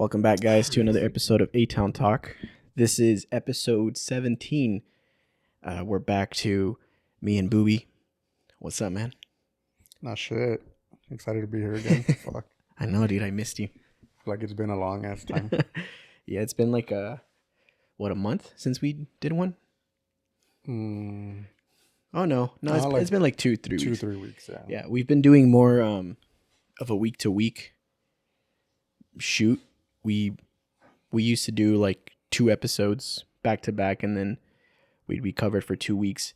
Welcome back, guys, to another episode of A-Town Talk. This is episode 17. We're back to me and Booby. What's up, man? Nah, shit. Excited to be here again. Fuck. I know, dude. I missed you. Like it's been a long ass time. Yeah, it's been like a month since we did one? Oh, no. It's been like 2-3 weeks. 2-3 weeks, yeah. Yeah, we've been doing more of a week-to-week shoot. We used to do like 2 episodes back to back, and then we'd be covered for 2 weeks.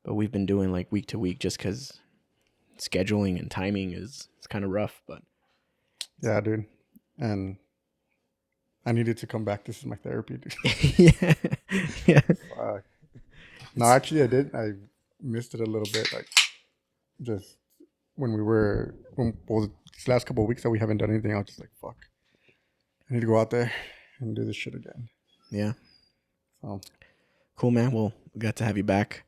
But we've been doing like week to week just because scheduling and timing it's kind of rough. But yeah, dude. And I needed to come back. This is my therapy, dude. yeah. No, actually, I did. I missed it a little bit. Like just when these last couple of weeks that we haven't done anything, I was just like, fuck. I need to go out there and do this shit again. Yeah. So cool, man. Well, we got to have you back.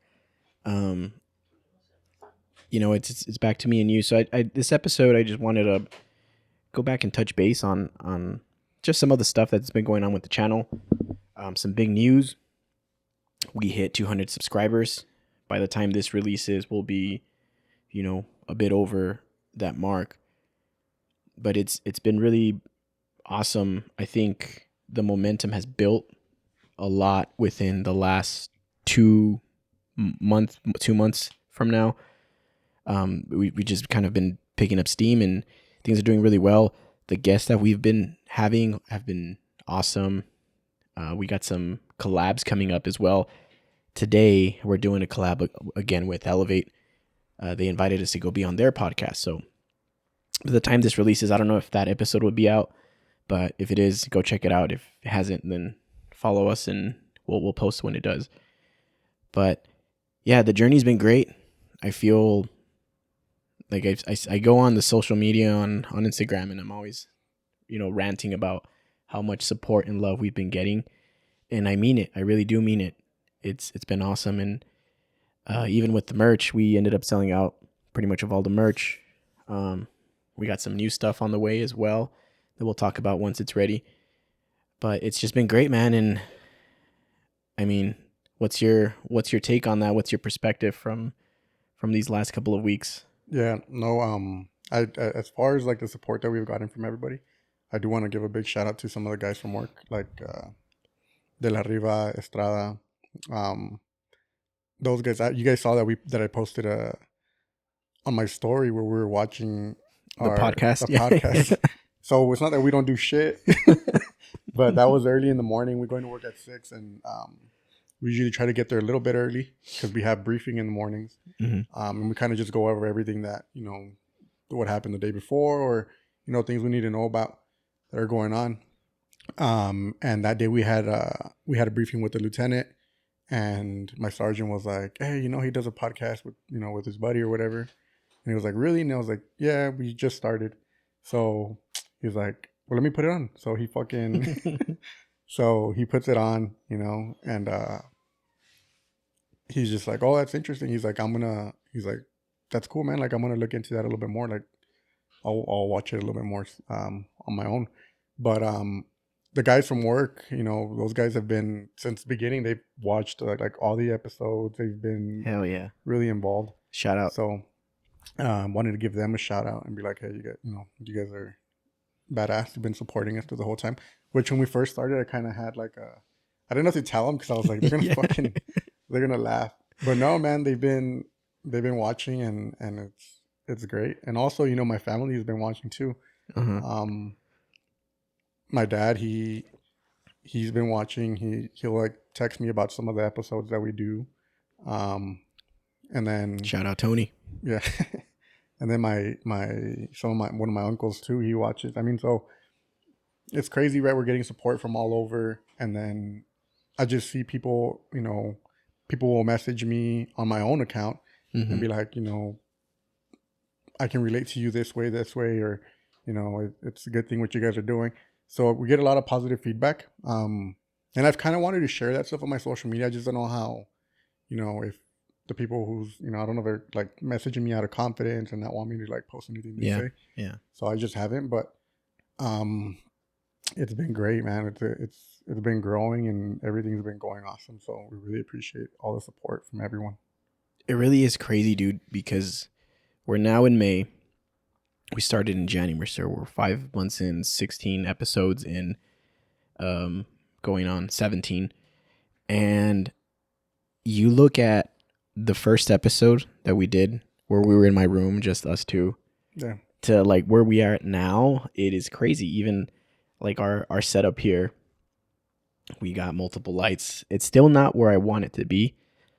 It's back to me and you. So I this episode, I just wanted to go back and touch base on just some of the stuff that's been going on with the channel. Some big news. We hit 200 subscribers. By the time this releases, we'll be, a bit over that mark. But it's been really awesome. I think the momentum has built a lot within the last 2 months from now. We just kind of been picking up steam and things are doing really well. The guests that we've been having have been awesome. We got some collabs coming up as well. Today, we're doing a collab again with Elevate. They invited us to go be on their podcast. So by the time this releases, I don't know if that episode will be out, but if it is, go check it out. If it hasn't, then follow us and we'll post when it does. But yeah, the journey's been great. I feel like I go on the social media on Instagram and I'm always, ranting about how much support and love we've been getting. And I mean it. I really do mean it. It's been awesome. And even with the merch, we ended up selling out pretty much of all the merch. We got some new stuff on the way as well that we'll talk about once it's ready. But it's just been great, man. And I mean, what's your take on that? What's your perspective from these last couple of weeks? yeah, no. I as far as like the support that we've gotten from everybody, I do want to give a big shout out to some of the guys from work, like De La Riva, Estrada. Those guys. You guys saw that I posted on my story where we were watching the podcast. The podcast. So it's not that we don't do shit, but that was early in the morning. We're going to work at 6, and we usually try to get there a little bit early because we have briefing in the mornings. Mm-hmm. And we kind of just go over everything that, what happened the day before or, things we need to know about that are going on. And that day we had a briefing with the lieutenant, and my sergeant was like, hey, he does a podcast with his buddy or whatever. And he was like, really? And I was like, yeah, we just started. So he was like, well, let me put it on. So he so he puts it on, and he's just like, oh, that's interesting. He's like, he's like, that's cool, man. Like, I'm going to look into that a little bit more. Like, I'll watch it a little bit more on my own. But the guys from work, those guys have been, since the beginning, they've watched like all the episodes. They've been Hell yeah, really involved. Shout out. So wanted to give them a shout out and be like, hey, you guys are badass. You've been supporting us through the whole time. Which when we first started, I kind of had like I didn't know what to tell them because I was like, they're gonna they're gonna laugh. But no, man, they've been watching and it's great. And also, my family has been watching too. Uh-huh. My dad, he's been watching. He'll like text me about some of the episodes that we do. And then shout out Tony. Yeah. And then one of my uncles too, he watches. I mean, so it's crazy, right? We're getting support from all over. And then I just see people, people will message me on my own account and be like, I can relate to you this way, or, it's a good thing what you guys are doing. So we get a lot of positive feedback. And I've kind of wanted to share that stuff on my social media. I just don't know how, if the people who's, I don't know, they're like messaging me out of confidence and not want me to like post anything they say. Yeah. So I just haven't. But It's been great, man. It's been growing and everything's been going awesome. So we really appreciate all the support from everyone. It really is crazy, dude, because we're now in May. We started in January, so we're 5 months in, 16 episodes in, going on 17. And you look at the first episode that we did where we were in my room, just us two, Yeah. to like where we are now, it is crazy. Even like our setup here, we got multiple lights. It's still not where I want it to be.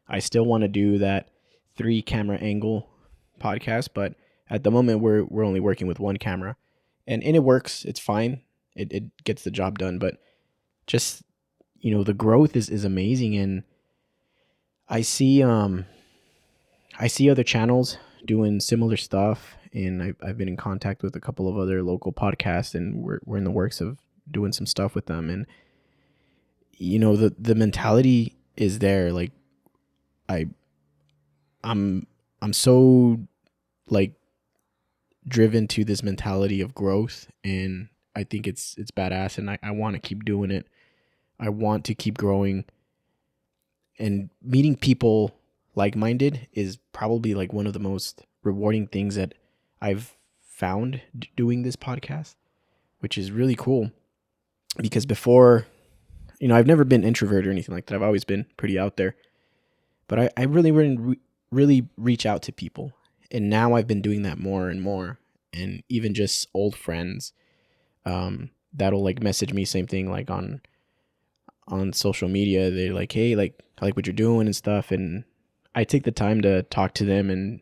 I still want to do that 3 camera angle podcast, but at the moment we're only working with 1 camera, and it works. It's fine. It gets the job done, but just the growth is amazing. And I see other channels doing similar stuff, and I've been in contact with a couple of other local podcasts, and we're in the works of doing some stuff with them. And the mentality is there. Like I I'm so like driven to this mentality of growth, and I think it's badass, and I want to keep doing it. I want to keep growing, and meeting people like-minded is probably like one of the most rewarding things that I've found doing this podcast, which is really cool. Because before, I've never been introverted or anything like that. I've always been pretty out there, but I really reach out to people. And now I've been doing that more and more. And even just old friends, that'll like message me, same thing, like on social media. They're like, hey, like, I like what you're doing and stuff. And I take the time to talk to them and,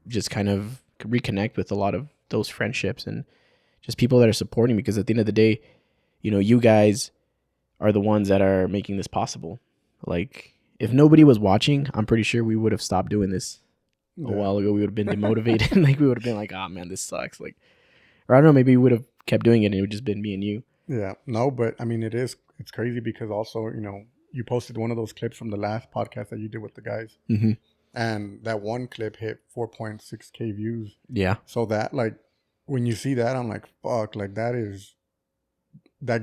just kind of reconnect with a lot of those friendships and just people that are supporting me. Because at the end of the day, you guys are the ones that are making this possible. Like, if nobody was watching, I'm pretty sure we would have stopped doing this a while ago. We would have been demotivated. Like, we would have been like, oh man, this sucks. Like, or I don't know, maybe we would have kept doing it and it would just been me and you. Yeah. No, but I mean, it's crazy because also, you posted one of those clips from the last podcast that you did with the guys. Mm-hmm. And that one clip hit 4.6K views. Yeah. So that, like, when you see that, I'm like, fuck, like that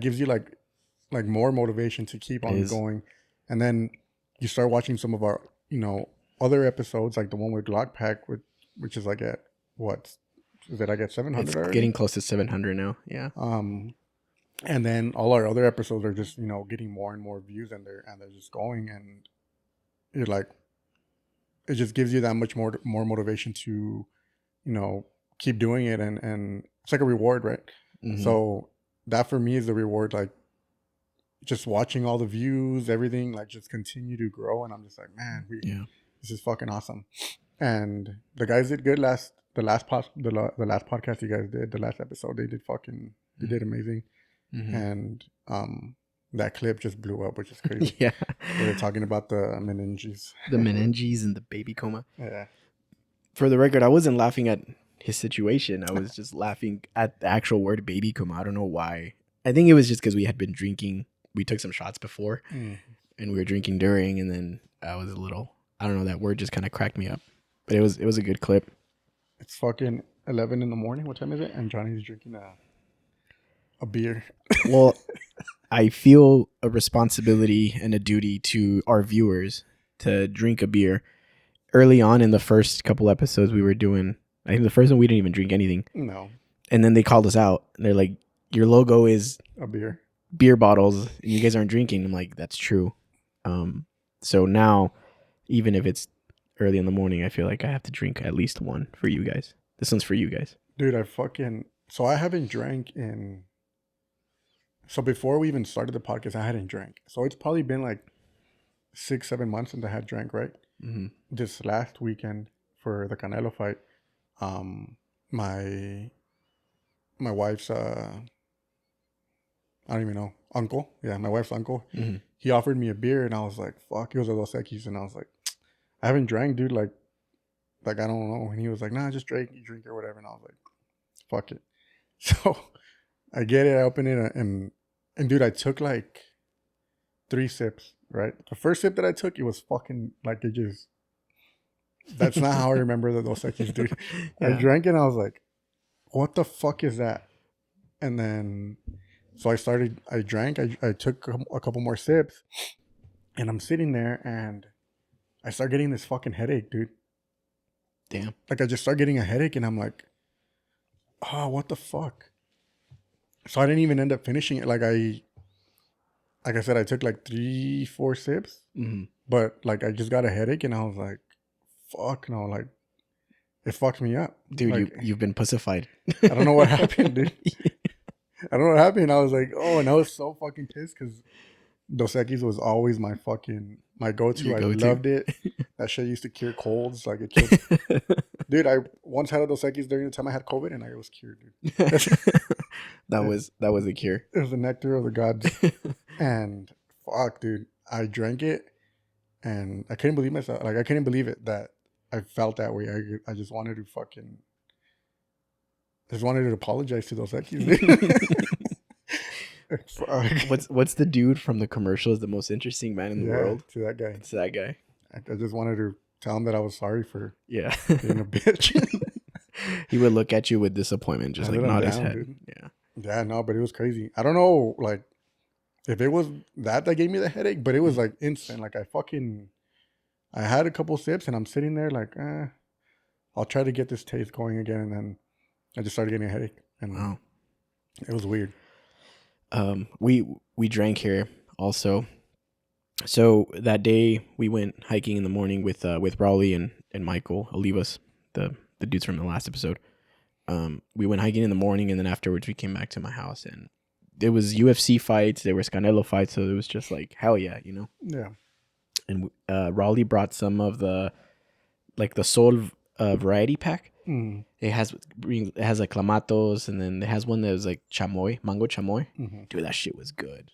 gives you like more motivation to keep on going. And then you start watching some of our, other episodes, like the one with Glock Pack, which is like at what is it? I get 700. It's already? getting close to 700 now. Yeah. And then all our other episodes are just getting more and more views, and they're just going, and you're like, it just gives you that much more motivation to keep doing it, and it's like a reward, right? Mm-hmm. So that for me is the reward, like just watching all the views, everything, like just continue to grow, and I'm just like, man, this is fucking awesome. And the guys did good the last podcast you guys did, the last episode, they did amazing. Mm-hmm. And that clip just blew up, which is crazy. Yeah. They were talking about the meninges. The meninges and the baby coma. Yeah. For the record, I wasn't laughing at his situation. I was just laughing at the actual word baby coma. I don't know why. I think it was just because we had been drinking. We took some shots before and we were drinking during, and then I was I don't know, that word just kind of cracked me up. But it was a good clip. It's fucking 11 in the morning. What time is it? And Johnny's drinking a beer. Well, I feel a responsibility and a duty to our viewers to drink a beer. Early on in the first couple episodes we were doing, I think the first one we didn't even drink anything. No. And then they called us out. And they're like, your logo is a beer bottles, and you guys aren't drinking. I'm like, that's true. So now, even if it's early in the morning, I feel like I have to drink at least one for you guys. This one's for you guys. Dude, so I haven't drank so before we even started the podcast, I hadn't drank. So it's probably been like 6-7 months since I had drank, right? Mm-hmm. This last weekend for the Canelo fight, my wife's I don't even know, uncle. Yeah, my wife's uncle. Mm-hmm. He offered me a beer, and I was like, fuck. It was a Dos Equis, and I was like, I haven't drank, dude. Like I don't know. And he was like, nah, just drink it or whatever. And I was like, fuck it. So I get it, I open it, and dude, I took like 3 sips, right? The first sip that I took, it was fucking like, it just, that's not how I remember the Dos Equis, dude. Yeah. I drank it and I was like, what the fuck is that? And then, so I drank, I took a couple more sips, and I'm sitting there, and I start getting this fucking headache, dude. Damn. Like, I just start getting a headache, and I'm like, oh, what the fuck? So I didn't even end up finishing it. Like I said, I took like 3, 4 sips, Mm-hmm. but like I just got a headache, and I was like, fuck no, like it fucked me up. Dude, Like, you've been pussified. I don't know what happened, dude. I don't know what happened. I was like, oh, and I was so fucking pissed because Dos Equis was always my go-to. Your I go-to. loved it. That shit used to cure colds. Like it killed. Dude, I once had a Dos Equis during the time I had COVID, and I was cured, dude. That was a cure. It was the nectar of the gods. And fuck, dude, I drank it, and I couldn't believe myself. Like I couldn't believe it that I felt that way. I just wanted to fucking, I just wanted to apologize to Dos Equis, dude. Fuck. What's the dude from the commercial is the most interesting man in the world? To that guy. It's that guy. I just wanted to tell him that I was sorry for Yeah. being a bitch. He would look at you with disappointment, just I like let him nod his down, head. dude. Yeah. Yeah, no, but it was crazy. I don't know, like, if it was that gave me the headache, but it was like instant. Like I had a couple sips, and I'm sitting there like, I'll try to get this taste going again, and then I just started getting a headache, and Wow. it was weird. We drank here also. So that day we went hiking in the morning with Raleigh and Michael Olivas, the dudes from the last episode. We went hiking in the morning, and then afterwards we came back to my house, and there was UFC fights, there was Canelo fights, so it was just like hell yeah, you know. Yeah. And Raleigh brought some of the Sol variety pack. Mm. It has like clamatos, and then it has one that was like chamoy, mango chamoy. Mm-hmm. Dude, that shit was good.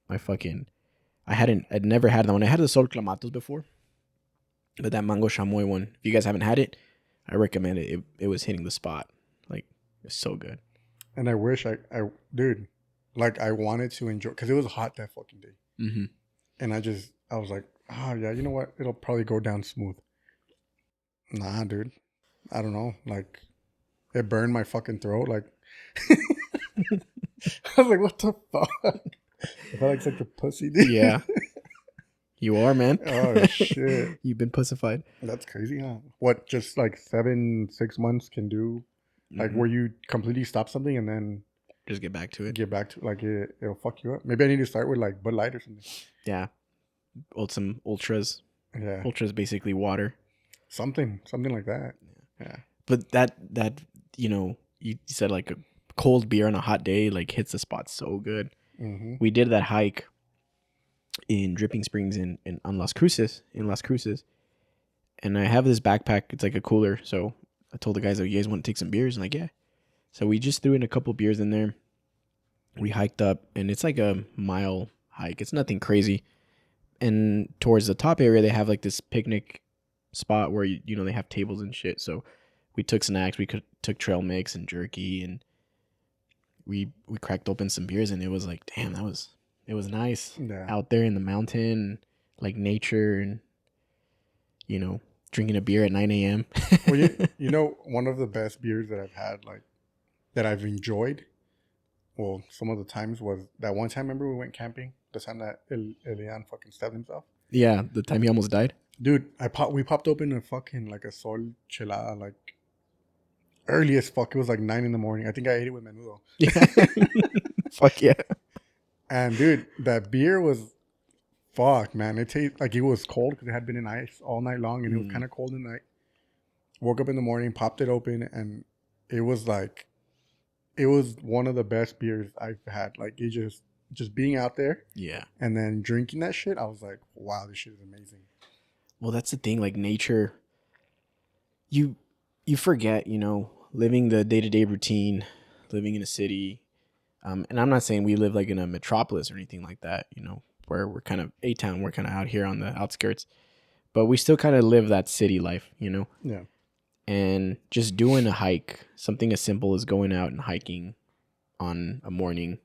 I'd never had that one. I had the Sol clamatos before, but that mango chamoy one, if you guys haven't had it, I recommend it. It was hitting the spot. Like, it's so good. And I wish I dude, like I wanted to enjoy, because it was hot that fucking day. Mm-hmm. And I was like, oh yeah, you know what? It'll probably go down smooth. Nah, dude. I don't know. Like, it burned my fucking throat. Like, I was like, what the fuck? I felt like such a pussy, dude. Yeah. You are, man. Oh, shit. You've been pussified. That's crazy, huh? What just like 6 months can do? Like, where you completely stop something and then just get back to it. Like, it'll fuck you up. Maybe I need to start with like Bud Light or something. Yeah. Some ultras. Yeah. Ultras basically water. Something like that. Yeah. But that you know, you said like a cold beer on a hot day like hits the spot so good. Mm-hmm. We did that hike in Dripping Springs in Las Cruces, and I have this backpack. It's like a cooler, so I told the guys, "Oh, you guys want to take some beers?" And like, yeah. So we just threw in a couple beers in there. We hiked up, and it's like a mile hike. It's nothing crazy. And towards the top area, they have like this picnic spot where you know they have tables and shit. So we took snacks. We took trail mix and jerky, and we cracked open some beers, and it was like, damn, it was nice. Yeah. Out there in the mountain, like nature, and you know, drinking a beer at 9 a.m. Well, you know, one of the best beers that I've had, like, that I've enjoyed, well, some of the times was that one time, remember we went camping? The time that Elian fucking stabbed himself? Yeah, the time he almost died. Dude, we popped open a fucking, like, a Sol Chelada, like, early as fuck. It was like 9 in the morning. I think I ate it with menudo. Yeah. Fuck yeah. And, dude, that beer was, fuck, man. It tastes like it was cold because it had been in ice all night long, and it was kind of cold in the night. Woke up in the morning, popped it open, and it was like, it was one of the best beers I've had. Like, it just being out there. Yeah. And then drinking that shit, I was like, wow, this shit is amazing. Well, that's the thing. Like nature, you forget, you know, living the day-to-day routine, living in a city. And I'm not saying we live like in a metropolis or anything like that, you know, where we're kind of A-town, we're kind of out here on the outskirts, but we still kind of live that city life, you know? Yeah. And just doing a hike, something as simple as going out and hiking on a morning,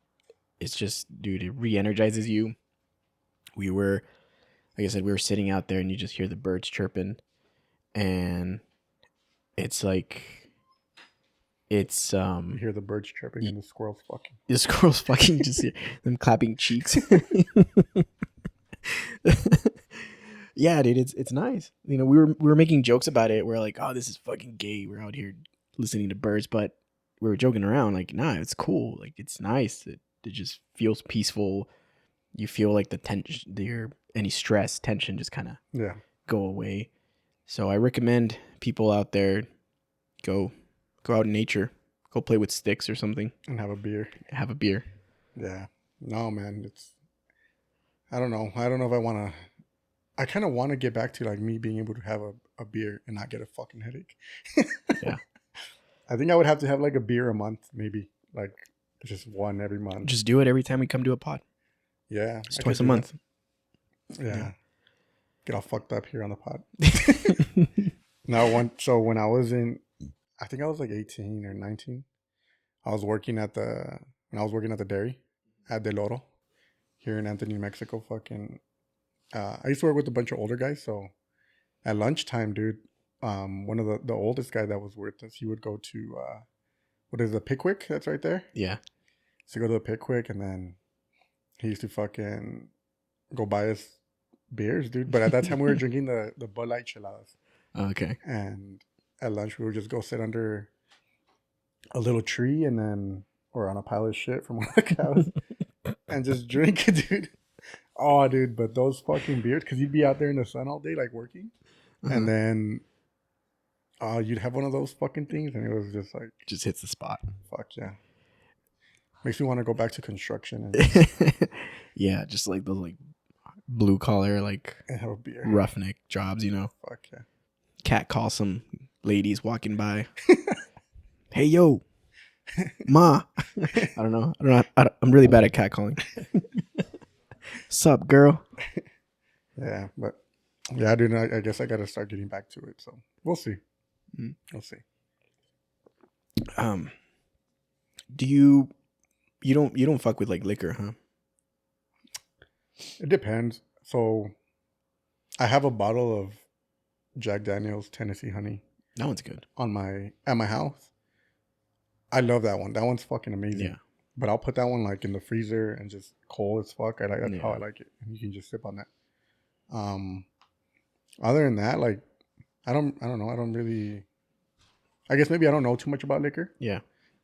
it's just, dude, it re-energizes you. We were, like I said, we were sitting out there and you just hear the birds chirping, and it's like, It's You hear the birds chirping and the squirrels fucking. the squirrels fucking just hear them clapping cheeks. Yeah, dude, it's nice. You know, we were making jokes about it. We're like, oh, this is fucking gay. We're out here listening to birds, but we were joking around. Like, nah, it's cool. Like, it's nice. It just feels peaceful. You feel like the tension, any stress, tension just kind of Yeah. go away. So I recommend people out there go out in nature, go play with sticks or something, And have a beer. have a beer. Yeah. No, man. I don't know. I don't know if I want to. I kind of want to get back to like me being able to have a beer and not get a fucking headache. Yeah. I think I would have to have like a beer a month, maybe. Like just one every month. Just do it every time we come to a pod. Yeah. It's I twice could a do month. that. Yeah. Get all fucked up here on the pod. Yeah. So when I was I think I was like 18 or 19. I was working at the dairy at Del Oro here in Anthony, Mexico. Fucking, I used to work with a bunch of older guys. So at lunchtime, dude, one of the oldest guy that was with us, he would go to what is the Pickwick that's right there. Yeah. So go to the Pickwick, and then he used to fucking go buy us beers, dude. But at that time, we were drinking the Bud Light Cheladas. Okay. And at lunch, we would just go sit under a little tree or on a pile of shit from one of the cows and just drink it, dude. Oh, dude, but those fucking beers, because you'd be out there in the sun all day, like working, and then you'd have one of those fucking things, and it was just like, just hits the spot. fuck yeah. Makes me want to go back to construction Yeah, just like those like blue collar, like and have a beer. roughneck jobs, you know. Fuck yeah. Cat calls some ladies walking by. Hey yo, ma. I don't know. I'm really bad at cat calling. Sup, girl? Yeah, but yeah, dude, I guess I got to start getting back to it. So we'll see. We'll see. Do you don't fuck with like liquor, huh? It depends. So I have a bottle of Jack Daniel's Tennessee Honey That one's good. at my house. I love that one. That one's fucking amazing. Yeah. But I'll put that one like in the freezer and just cold as fuck. That's how I Yeah. like it. And you can just sip on that. Other than that, like I don't know. I don't really. I guess maybe I don't know too much about liquor. Yeah.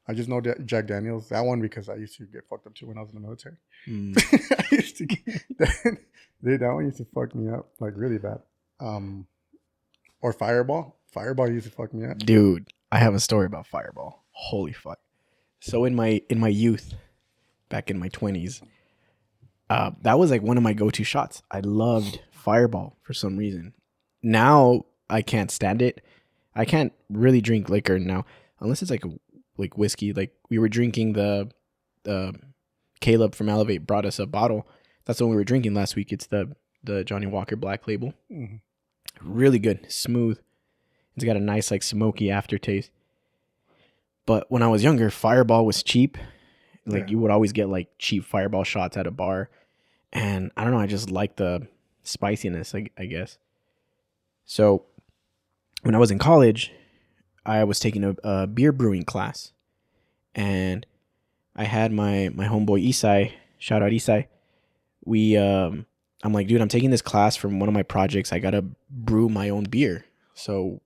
I just know Jack Daniel's, that one, because I used to get fucked up too when I was in the military. I used to that one used to fuck me up like really bad. Or Fireball. Fireball used to fuck me up. Dude, I have a story about Fireball. Holy fuck. So in my youth, back in my 20s, that was like one of my go-to shots. I loved Fireball for some reason. Now I can't stand it. I can't really drink liquor now unless it's like whiskey. Like we were drinking the Caleb from Elevate brought us a bottle. That's the one we were drinking last week. It's the Johnny Walker Black Label. Mm-hmm. Really good, smooth. It's got a nice like smoky aftertaste. But when I was younger, Fireball was cheap. Like you would always get like cheap Fireball shots at a bar. And I don't know, I just like the spiciness, I guess. So when I was in college, I was taking a beer brewing class. And I had my homeboy Isai, shout out Isai. I'm like, dude, I'm taking this class from one of my projects. I got to brew my own beer. So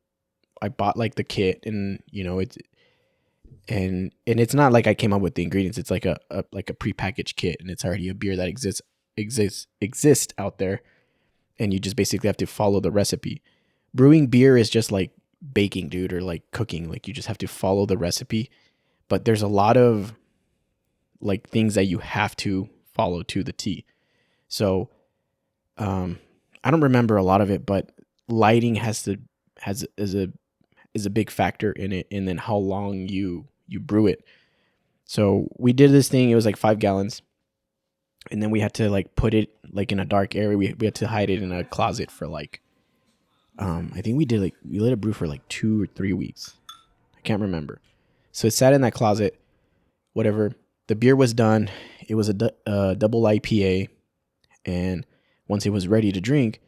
I bought like the kit, and you know, it's not like I came up with the ingredients. It's like a prepackaged kit, and it's already a beer that exists out there, and you just basically have to follow the recipe. Brewing beer is just like baking, dude, or like cooking. Like you just have to follow the recipe, but there's a lot of like things that you have to follow to the T. So I don't remember a lot of it, but lighting is a big factor in it, and then how long you brew it. So we did this thing. It was like 5 gallons, and then we had to like put it like in a dark area. We had to hide it in a closet for like I think we let it brew for like 2 or 3 weeks. I can't remember. So it sat in that closet. Whatever. The beer was done. It was a double IPA, and once it was ready to drink,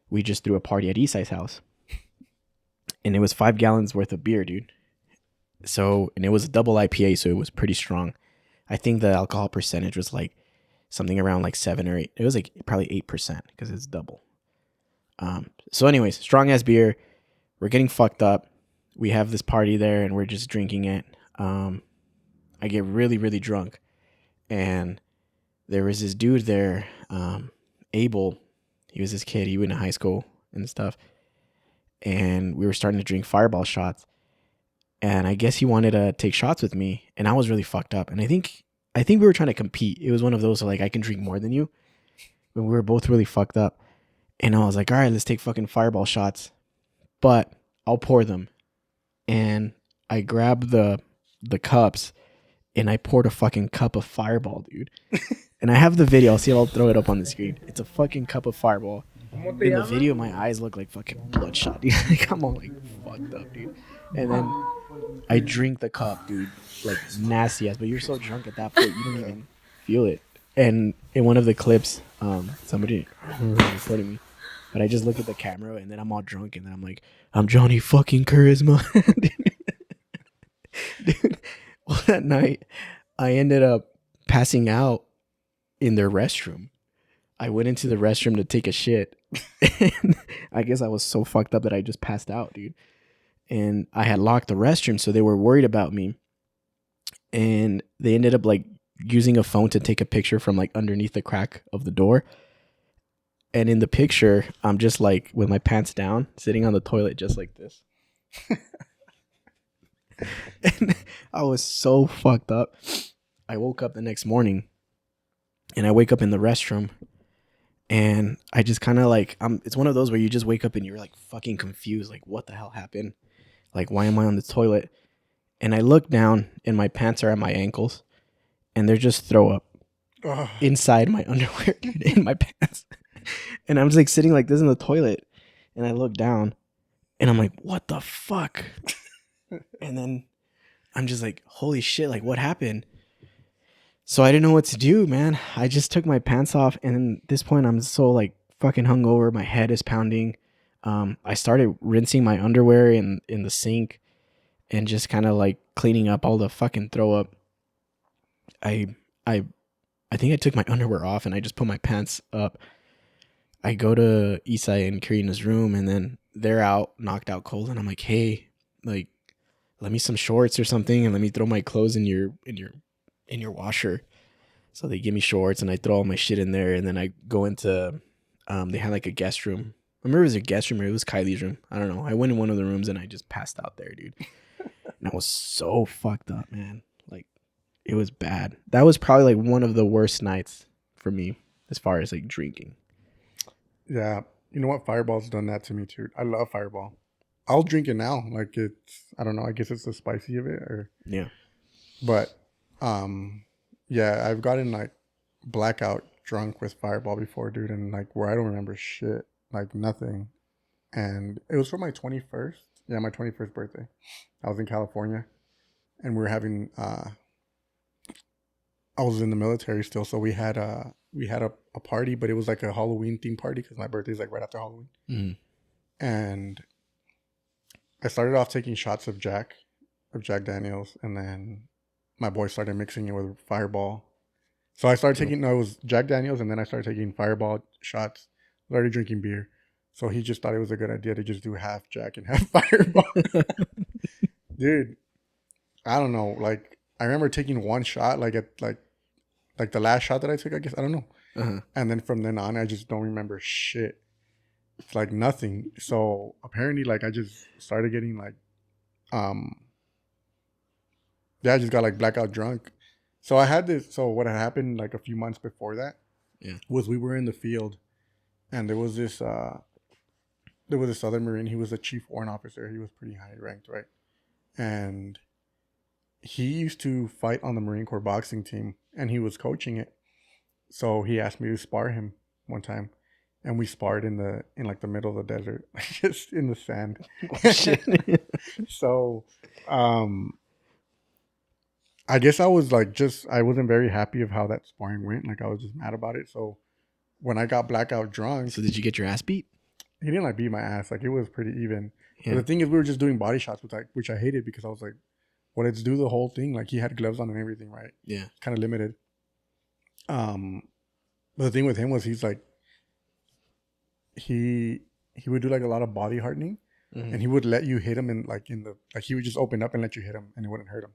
we just threw a party at Isai's house. And it was 5 gallons worth of beer, dude. So, and it was a double IPA, so it was pretty strong. I think the alcohol percentage was like something around like 7 or 8. It was like probably 8% because it's double. So anyways, strong ass beer. We're getting fucked up. We have this party there and we're just drinking it. I get really, really drunk. And there was this dude there, Abel. He was this kid. He went to high school and stuff. And we were starting to drink Fireball shots. And I guess he wanted to take shots with me. And I was really fucked up. And I think we were trying to compete. It was one of those like I can drink more than you. But we were both really fucked up. And I was like, all right, let's take fucking Fireball shots. But I'll pour them. And I grabbed the cups and I poured a fucking cup of Fireball, dude. And I have the video. I'll throw it up on the screen. It's a fucking cup of Fireball. In the video, my eyes look like fucking bloodshot, dude. Like I'm all like fucked up, dude. And then I drink the cup, dude, like nasty ass. But you're so drunk at that point, you don't even feel it. And in one of the clips, somebody recording me, but I just look at the camera and then I'm all drunk and then I'm like, I'm Johnny fucking Charisma. Dude, well, that night I ended up passing out in their restroom. I went into the restroom to take a shit. And I guess I was so fucked up that I just passed out, dude. And I had locked the restroom, so they were worried about me. And they ended up like using a phone to take a picture from like underneath the crack of the door. And in the picture, I'm just like with my pants down, sitting on the toilet just like this. And I was so fucked up. I woke up the next morning and I wake up in the restroom and I just kind of like, it's one of those where you just wake up and you're like fucking confused. Like, what the hell happened? Like, why am I on the toilet? And I look down and my pants are at my ankles and they're just throw up inside my underwear, dude, in my pants. And I'm just like sitting like this in the toilet and I look down and I'm like, what the fuck? And then I'm just like, holy shit, like what happened? So I didn't know what to do, man. I just took my pants off and at this point I'm so like fucking hungover. My head is pounding. I started rinsing my underwear in the sink and just kind of like cleaning up all the fucking throw up. I think I took my underwear off and I just put my pants up. I go to Isai and Karina's room and then they're out, knocked out cold, and I'm like, hey, like, let me some shorts or something and let me throw my clothes in your washer. So they give me shorts and I throw all my shit in there and then I go into they had like a guest room. I remember it was a guest room or it was Kylie's room. I don't know. I went in one of the rooms and I just passed out there, dude. And I was so fucked up, man. Like it was bad. That was probably like one of the worst nights for me as far as like drinking. Yeah. You know what? Fireball's done that to me too. I love Fireball. I'll drink it now. Like I don't know. I guess it's the spicy of it Yeah. But, yeah, I've gotten like blackout drunk with Fireball before, dude. And like where I don't remember shit, like nothing. And it was for my 21st. Yeah, my 21st birthday. I was in California and we were having, I was in the military still. So we had a party, but it was like a Halloween themed party because my birthday is like right after Halloween. Mm-hmm. And I started off taking shots of Jack Daniels, and then my boy started mixing it with Fireball. So I started taking, no, it was Jack Daniels, and then I started taking Fireball shots, started drinking beer. So he just thought it was a good idea to just do half Jack and half Fireball. Dude, I don't know. Like, I remember taking one shot, like at like the last shot that I took, I guess. I don't know. Uh-huh. And then from then on, I just don't remember shit. It's like nothing. So apparently, like, I just started getting like, yeah, I just got like blackout drunk. So I had this. So what had happened like a few months before that, was we were in the field, and there was this Southern Marine. He was a chief warrant officer. He was pretty high ranked, right? And he used to fight on the Marine Corps boxing team, and he was coaching it. So he asked me to spar him one time, and we sparred in like the middle of the desert, just in the sand. Oh, shit. So, I guess I was like I wasn't very happy of how that sparring went. Like I was just mad about it. So when I got blackout drunk, So did you get your ass beat? he didn't like beat my ass. Like it was pretty even. Yeah. But the thing is, we were just doing body shots, which I hated because I was like, Well, it's do the whole thing. Like he had gloves on and everything, right? Yeah. Kind of limited. But the thing with him was he's like he would do like a lot of body hardening, and he would let you hit him like he would just open up and let you hit him, and it wouldn't hurt him.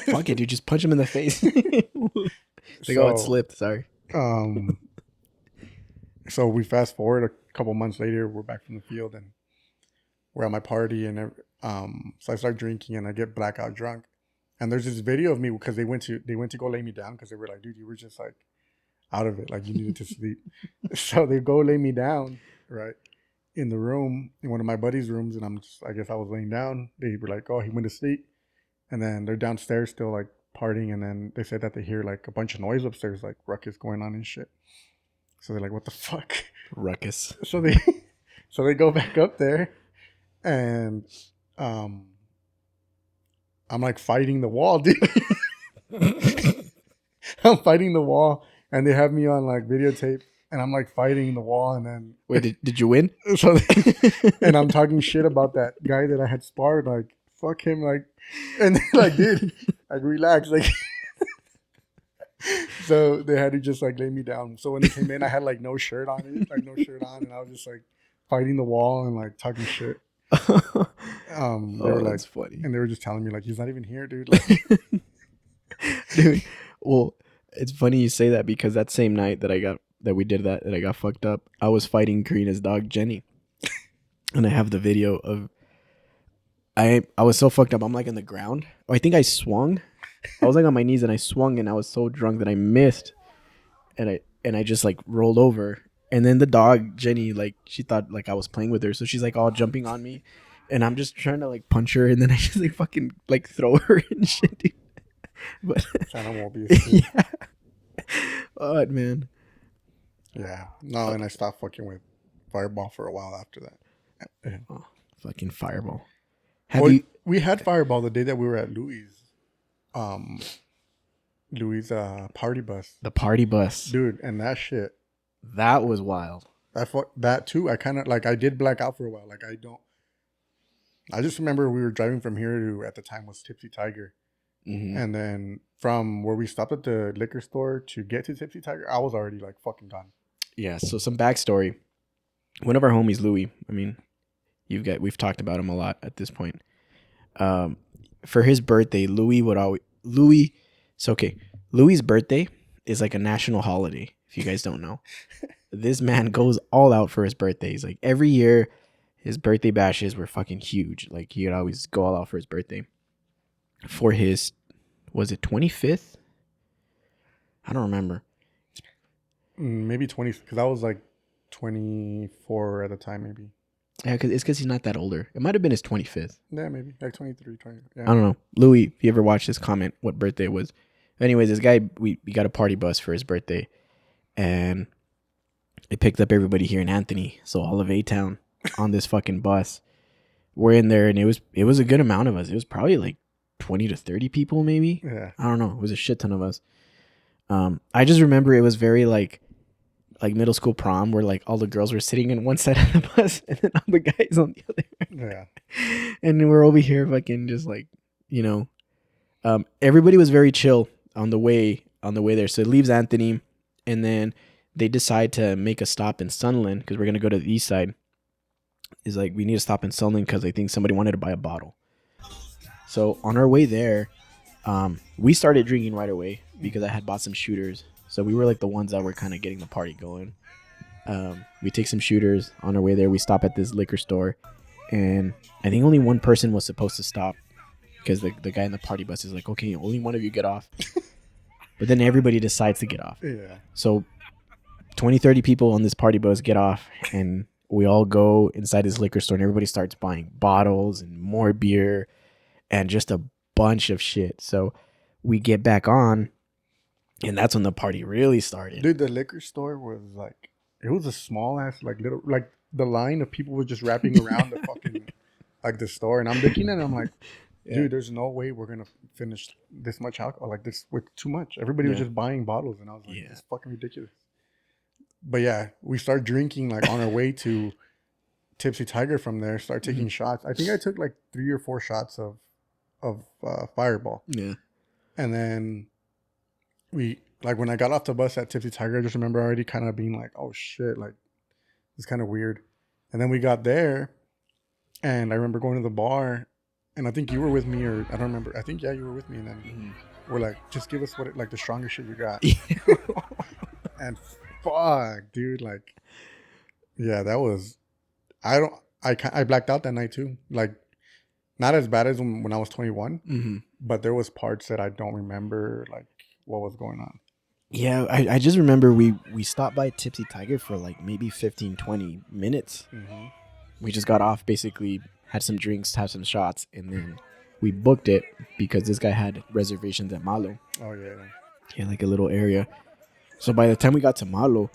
Fuck it, dude. Just punch him in the face. Like, oh, it slipped. Sorry. So we fast forward a couple months later. We're back from the field, and we're at my party, and so I start drinking, and I get blackout drunk. And there's this video of me because they went to go lay me down because they were like, dude, you were just like out of it, like you needed to sleep. So they go lay me down, right, in the room, in one of my buddies' rooms, and I guess I was laying down. They were like, oh, he went to sleep. And then they're downstairs still like partying, and then they said that they hear like a bunch of noise upstairs, like ruckus going on and shit. So they're like, what the fuck? Ruckus. So they go back up there, and I'm like fighting the wall, dude. I'm fighting the wall, and they have me on like videotape, and I'm like fighting the wall, and then wait, did you win? So and I'm talking shit about that guy that I had sparred, like fuck him, like, and like, dude, like relax, like. So they had to just like lay me down. So when they came in, I had like no shirt on, and I was just like fighting the wall and like talking shit. They were like, that's funny. And they were just telling me like, he's not even here, dude. Like, dude, well, it's funny you say that because that same night that I got fucked up, I was fighting Karina's dog Jenny, and I have the video of I was so fucked up. I'm like on the ground. I think I swung. I was like on my knees and I swung, and I was so drunk that I missed, and I just like rolled over. And then the dog Jenny, like, she thought like I was playing with her, so she's like all jumping on me, and I'm just trying to like punch her, and then I just like fucking like throw her and shit, dude. But won't be yeah, oh man, yeah, no, and I stopped fucking with Fireball for a while after that. Yeah. Oh, fucking Fireball. We had Fireball the day that we were at Louis' party bus. The party bus, dude, and that shit. That was wild. That too. I kind of like I did black out for a while. Like I just remember we were driving from here to at the time was Tipsy Tiger, and then from where we stopped at the liquor store to get to Tipsy Tiger, I was already like fucking gone. Yeah. So some backstory. One of our homies, Louis. I mean, we've talked about him a lot at this point. For his birthday, Louis's birthday is like a national holiday. If you guys don't know, this man goes all out for his birthday. He's like every year, his birthday bashes were fucking huge. Like he would always go all out for his birthday. For his, was it 25th? I don't remember. Maybe 20, because I was like 24 at the time, maybe. Yeah, because he's not that older. It might have been his 25th. Yeah, maybe like 23, 20. Yeah. I don't know. Louis, if you ever watched this, comment what birthday it was. Anyways, this guy, we got a party bus for his birthday, and it picked up everybody here in Anthony, so all of A-Town on this fucking bus. We're in there, and it was a good amount of us. It was probably like 20 to 30 people, maybe. Yeah. I don't know. It was a shit ton of us. I just remember it was very like middle school prom, where like all the girls were sitting in one side of the bus and then all the guys on the other. Yeah. And we're over here fucking just like, everybody was very chill on the way there. So it leaves Anthony, and then they decide to make a stop in Sunland because we're going to go to the east side. Is like, we need to stop in Sunland because I think somebody wanted to buy a bottle. So on our way there, we started drinking right away because I had bought some shooters. So we were like the ones that were kind of getting the party going. We take some shooters on our way there. We stop at this liquor store, and I think only one person was supposed to stop because the guy in the party bus is like, okay, only one of you get off. But then everybody decides to get off. Yeah. So 20, 30 people on this party bus get off, and we all go inside this liquor store, and everybody starts buying bottles and more beer and just a bunch of shit. So we get back on, and that's when the party really started. Dude, the liquor store was like, it was a small ass, like little, like the line of people was just wrapping around the fucking, like the store. And I'm looking at it, I'm like, dude, there's no way we're going to finish this much alcohol like this with too much. Everybody was just buying bottles, and I was like, it's fucking ridiculous. But yeah, we start drinking like on our way to Tipsy Tiger from there, start taking shots. I think I took like 3 or 4 shots of Fireball. Yeah. And then we, like, when I got off the bus at Tipsy Tiger, I just remember already kind of being like, oh shit, like it's kind of weird. And then we got there, and I remember going to the bar, and I think you were with me, or I don't remember. I think, yeah, you were with me, and then we're like, just give us like the strongest shit you got. And fuck, dude, like, yeah, that was, I blacked out that night too. Like, not as bad as when I was 21, but there was parts that I don't remember, like what was going on. Yeah, I just remember we stopped by Tipsy Tiger for like maybe 15, 20 minutes. We just got off, basically had some drinks, had some shots, and then we booked it because this guy had reservations at Malo. Oh yeah. Yeah, like a little area. So by the time we got to Malo,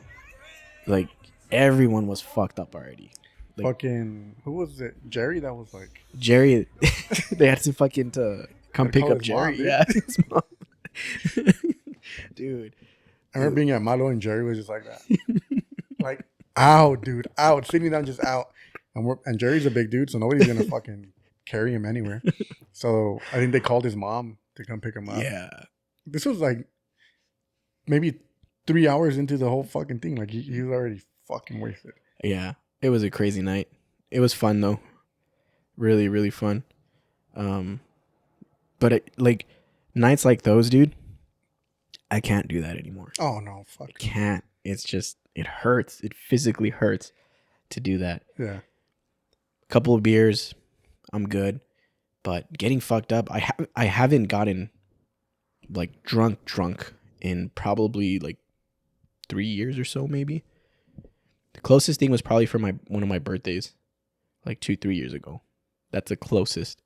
like everyone was fucked up already. Like, fucking, who was it? Jerry? That was like Jerry. They had to fucking come pick up Jerry. Mom, yeah, his mom. Dude. I remember being at Malo and Jerry was just like that. Like, out, dude, out, sitting down, just out. And Jerry's a big dude, so nobody's gonna fucking carry him anywhere. So I think they called his mom to come pick him up. Yeah. This was like maybe 3 hours into the whole fucking thing. Like he was already fucking wasted. Yeah. It was a crazy night. It was fun though. Really, really fun. But like nights like those, dude, I can't do that anymore. Oh no, fuck. I can't. It's just, it hurts. It physically hurts to do that. Yeah. Couple of beers, I'm good. But getting fucked up, I haven't gotten like drunk in probably like 3 years or so, maybe. The closest thing was probably for one of my birthdays, like 2-3 years ago. That's the closest.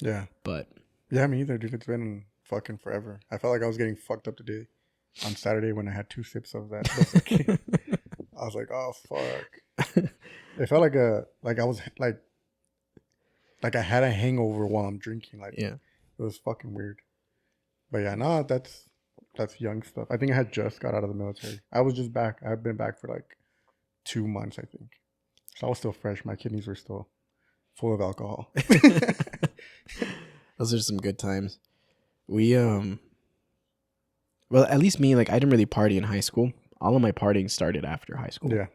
Yeah. But yeah, me either, dude. It's been fucking forever. I felt like I was getting fucked up today on Saturday when I had 2 sips of that. I was like, oh fuck. It felt like I was like I had a hangover while I'm drinking. Like, yeah, it was fucking weird. But yeah, no, that's young stuff. I think I had just got out of the military. I was just back. I've been back for like 2 months, I think. So I was still fresh. My kidneys were still full of alcohol. Those are some good times. We well, at least me, like I didn't really party in high school. All of my partying started after high school. Yeah.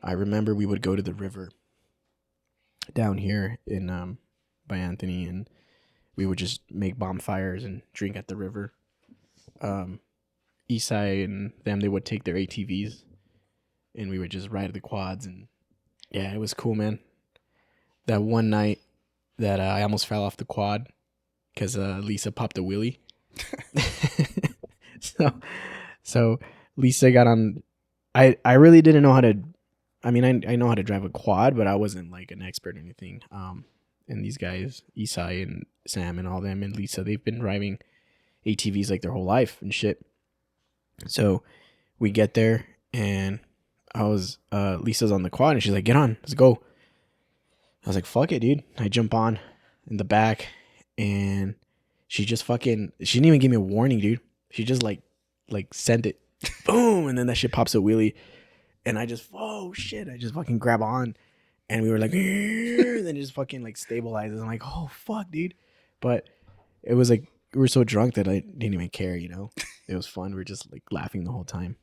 I remember we would go to the river down here in by Anthony, and we would just make bonfires and drink at the river. Isai and them, they would take their ATVs, and we would just ride the quads, and yeah, it was cool, man. That one night that I almost fell off the quad because Lisa popped a wheelie. So Lisa got on. I really didn't know how to. I mean, I know how to drive a quad, but I wasn't like an expert or anything. And these guys, Isai and Sam and all them and Lisa, they've been driving ATVs like their whole life and shit. So we get there, and Lisa's on the quad, and she's like, "Get on, let's go." I was like, "Fuck it, dude." I jump on in the back, and she just fucking, she didn't even give me a warning, dude. She just like sent it, boom, and then that shit pops a wheelie, and I just, oh shit, I just fucking grab on, and we were like, and then it just fucking like stabilizes. I'm like, oh fuck, dude. But it was like, we were so drunk that I didn't even care, you know. It was fun. We were just like laughing the whole time.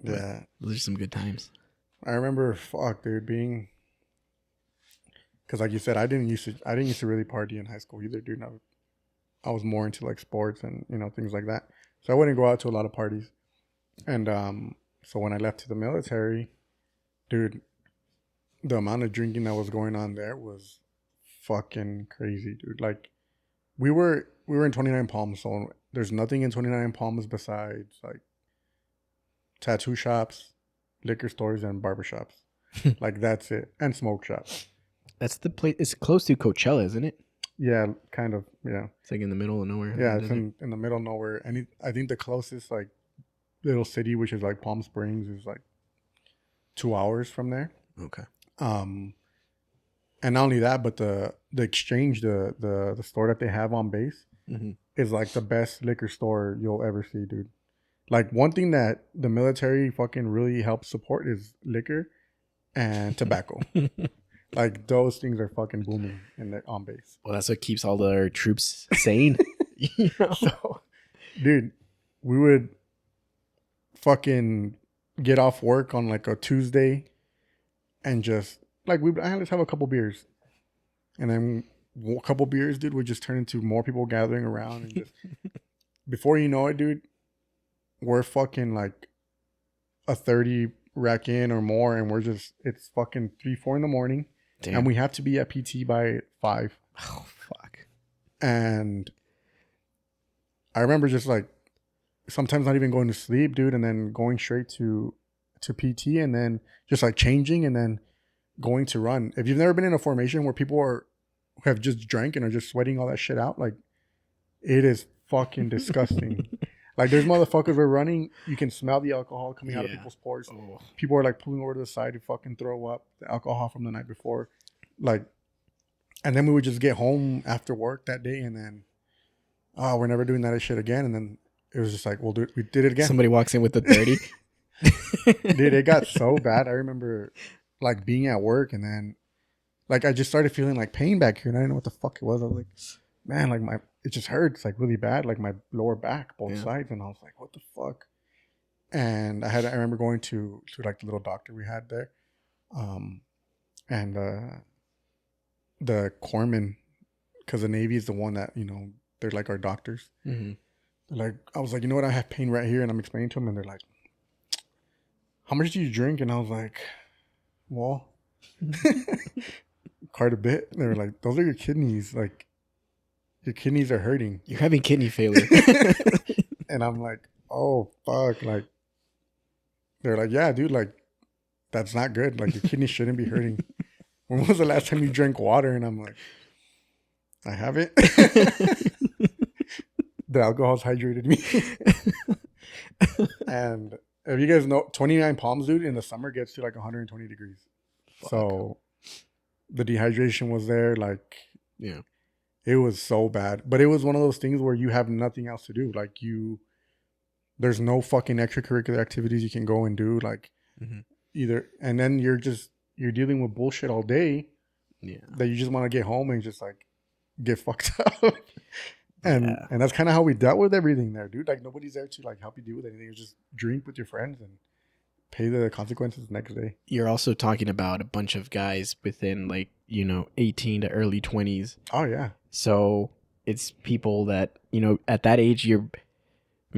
Yeah. But those are some good times. I remember, fuck, dude, being, because like you said, I didn't used to really party in high school either, dude. I was more into like sports and, you know, things like that. So I wouldn't go out to a lot of parties. And so when I left to the military, dude, the amount of drinking that was going on there was fucking crazy, dude. Like, we were in 29 Palms, so there's nothing in 29 Palms besides like tattoo shops, liquor stores, and barbershops. Like, that's it. And smoke shops. That's the place. It's close to Coachella, isn't it? Yeah, kind of. Yeah. It's like in the middle of nowhere. Yeah, it's in the middle of nowhere. And I think the closest like little city, which is like Palm Springs, is like 2 hours from there. Okay. And not only that, but the exchange, the store that they have on base is like the best liquor store you'll ever see, dude. Like, one thing that the military fucking really helps support is liquor and tobacco. Like those things are fucking booming in the on base. Well, that's what keeps all our troops sane. You know? So, dude, we would fucking get off work on like a Tuesday and just like let's have a couple beers, and then a couple beers, dude, would just turn into more people gathering around, and just before you know it, dude, we're fucking like a 30 rack in or more, and it's fucking 3-4 in the morning. Damn. And we have to be at PT by 5. Oh fuck. And I remember just like sometimes not even going to sleep, dude, and then going straight to PT, and then just like changing and then going to run. If you've never been in a formation where people have just drank and are just sweating all that shit out, like it is fucking disgusting. Like there's motherfuckers we're running, you can smell the alcohol coming out of people's pores. Oh. People are like pulling over to the side to fucking throw up the alcohol from the night before. Like, and then we would just get home after work that day, and then we're never doing that shit again. And then it was just like, we'll do it. We did it again. Somebody walks in with the 30. Dude, it got so bad. I remember like being at work, and then like I just started feeling like pain back here, and I didn't know what the fuck it was. I was like, man, like it just hurts like really bad, like my lower back, both sides. And I was like, what the fuck? And I remember going to like the little doctor we had there. And the corpsman, because the Navy is the one that, you know, they're like our doctors. Mm-hmm. Like, I was like, you know what? I have pain right here. And I'm explaining to them, and they're like, how much do you drink? And I was like, well, quite a bit. And they were like, those are your kidneys. Like, your kidneys are hurting. You're having kidney failure. And I'm like, oh, fuck. Like, they're like, yeah, dude, like, that's not good. Like, your kidneys shouldn't be hurting. When was the last time you drank water? And I'm like, I haven't. The alcohol's hydrated me. And if you guys know, 29 Palms, dude, in the summer gets to like 120 degrees. Fuck. So the dehydration was there. Like, yeah. It was so bad. But it was one of those things where you have nothing else to do. Like there's no fucking extracurricular activities you can go and do. Like either, and then you're dealing with bullshit all day. Yeah. That you just want to get home and just like get fucked up. And that's kind of how we dealt with everything there, dude. Like nobody's there to like help you deal with anything. You just drink with your friends and pay the consequences the next day. You're also talking about a bunch of guys within like, you know, 18 to early 20s. Oh yeah. So it's people that, you know, at that age,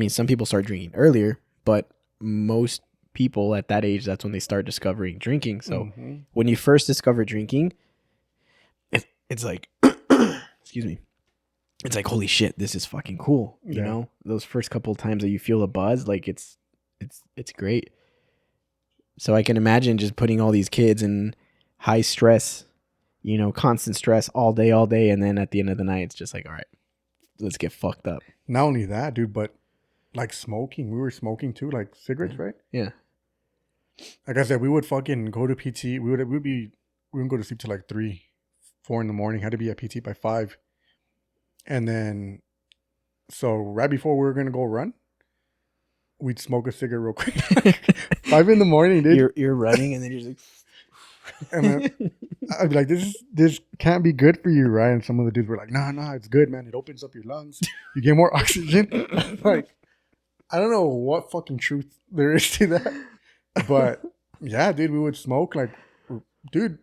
some people start drinking earlier, but most people at that age, that's when they start discovering drinking. So when you first discover drinking, it's like, excuse me. It's like, holy shit, this is fucking cool. You know, those first couple of times that you feel a buzz, like it's great. So I can imagine just putting all these kids in high stress, you know, constant stress all day. And then at the end of the night, it's just like, all right, let's get fucked up. Not only that, dude, but like smoking. We were smoking too, like cigarettes, right? Yeah. Like I said, we would fucking go to PT. We wouldn't go to sleep till like 3, 4 in the morning. Had to be at PT by 5. And then, so right before we were going to go run, we'd smoke a cigarette real quick. 5 in the morning, dude. You're running and then you're like, and then I'd be like, this can't be good for you, right? And some of the dudes were like, nah, it's good, man. It opens up your lungs. You get more oxygen. Like, I don't know what fucking truth there is to that. But yeah, dude, we would smoke. Like, dude,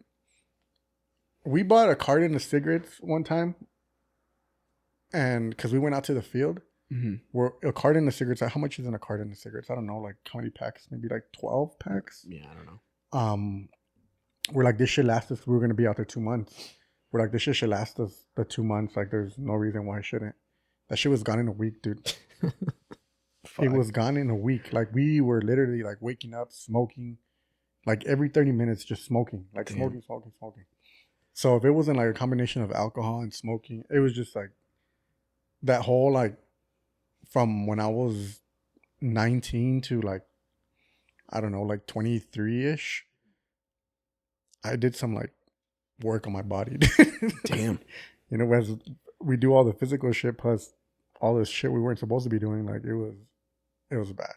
we bought a carton of cigarettes one time. And because we went out to the field, where a carton of cigarettes, how much is in a carton of cigarettes? I don't know, like how many packs? Maybe like 12 packs? Yeah, I don't know. We're like, this should last us. We were going to be out there 2 months. We're like, this shit should last us the 2 months. Like, there's no reason why it shouldn't. That shit was gone in a week, dude. It was gone in a week. Like, we were literally like waking up, smoking, like every 30 minutes, just smoking, like smoking. So if it wasn't like a combination of alcohol and smoking, it was just like that whole, like, from when I was 19 to like, I don't know, like 23-ish, I did some like work on my body. Damn. You know, as we do all the physical shit plus all this shit we weren't supposed to be doing, like it was bad.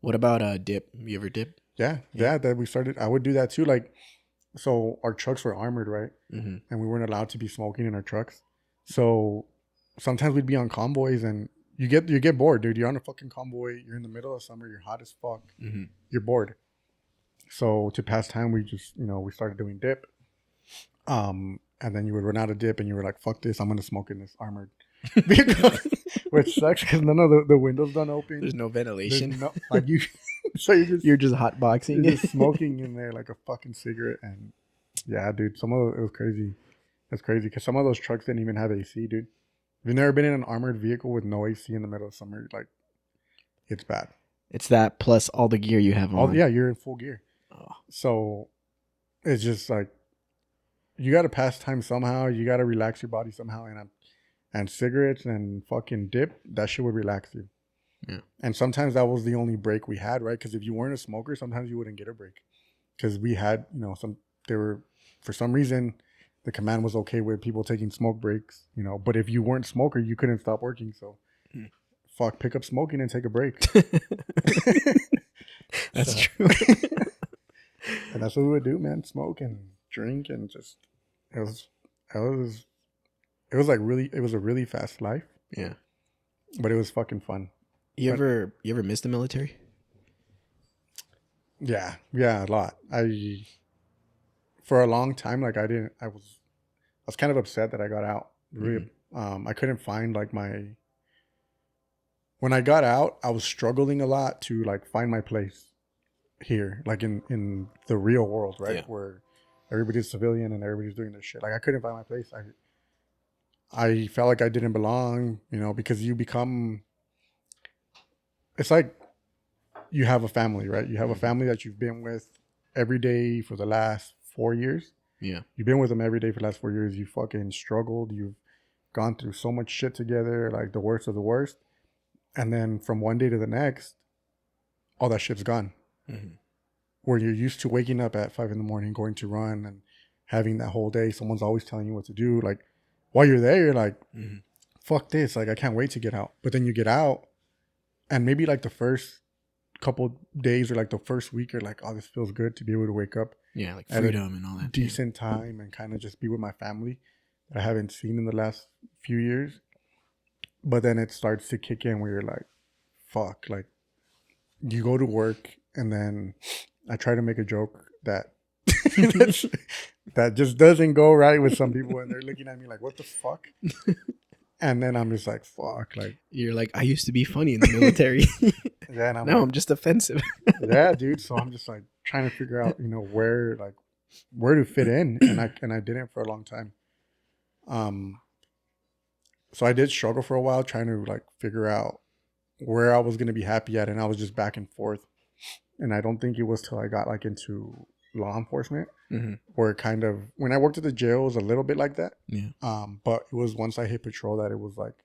What about dip? You ever dip? Yeah, that we started. I would do that too. Like So our trucks were armored, right? Mm-hmm. And we weren't allowed to be smoking in our trucks. So sometimes we'd be on convoys, and you get bored, dude. You're on a fucking convoy. You're in the middle of summer. You're hot as fuck. Mm-hmm. You're bored. So to pass time, we just we started doing dip. And then you would run out of dip, and you were like, "Fuck this! I'm gonna smoke in this armored vehicle," which sucks because none of the windows don't open. There's no There's ventilation. no like you. So You're just hot boxing. you're just smoking in there like a fucking cigarette, and yeah, dude, it was crazy. It's crazy because some of those trucks didn't even have AC, dude. If you've never been in an armored vehicle with no AC in the middle of summer, like it's bad. It's that plus all the gear you have on. Yeah, you're in full gear. Oh. So it's just like you got to pass time somehow. You got to relax your body somehow, and cigarettes and fucking dip, that shit would relax you. Yeah. And sometimes that was the only break we had, right? Because if you weren't a smoker, sometimes you wouldn't get a break. Because we had, for some reason, the command was okay with people taking smoke breaks, But if you weren't a smoker, you couldn't stop working. So, pick up smoking and take a break. That's true. And that's what we would do, man. Smoke and drink and just it was like it was a really fast life. Yeah. But it was fucking fun. You ever miss the military? Yeah, a lot. For a long time, like I was kind of upset that I got out. Really, I couldn't find like when I got out, I was struggling a lot to like find my place here, like in the real world, right? Yeah. Where everybody's civilian and everybody's doing their shit. Like I couldn't find my place. I felt like I didn't belong, because you become. It's like you have a family, right? You have a family that you've been with every day for the last 4 years. Yeah. You've been with them every day for the last 4 years. You fucking struggled. You've gone through so much shit together, like the worst of the worst. And then from one day to the next, all that shit's gone. Mm-hmm. Where you're used to waking up at 5 a.m, going to run and having that whole day. Someone's always telling you what to do. Like while you're there, you're like, fuck this. Like I can't wait to get out. But then you get out and maybe like the first couple days or like the first week, you're like, oh, this feels good to be able to wake up. Yeah, like freedom and all that. Decent time and kind of just be with my family that I haven't seen in the last few years. But then it starts to kick in where you're like, fuck, like you go to work and then I try to make a joke that that just doesn't go right with some people and they're looking at me like, what the fuck? And then I'm just like, fuck. Like you're like, I used to be funny in the military. Yeah, and now I'm just offensive. Yeah, dude. So I'm just like trying to figure out, where to fit in, and I didn't for a long time. So I did struggle for a while trying to like figure out where I was gonna be happy at, and I was just back and forth. And I don't think it was till I got like into law enforcement, where it kind of when I worked at the jail it was a little bit like that. Yeah. But it was once I hit patrol that it was like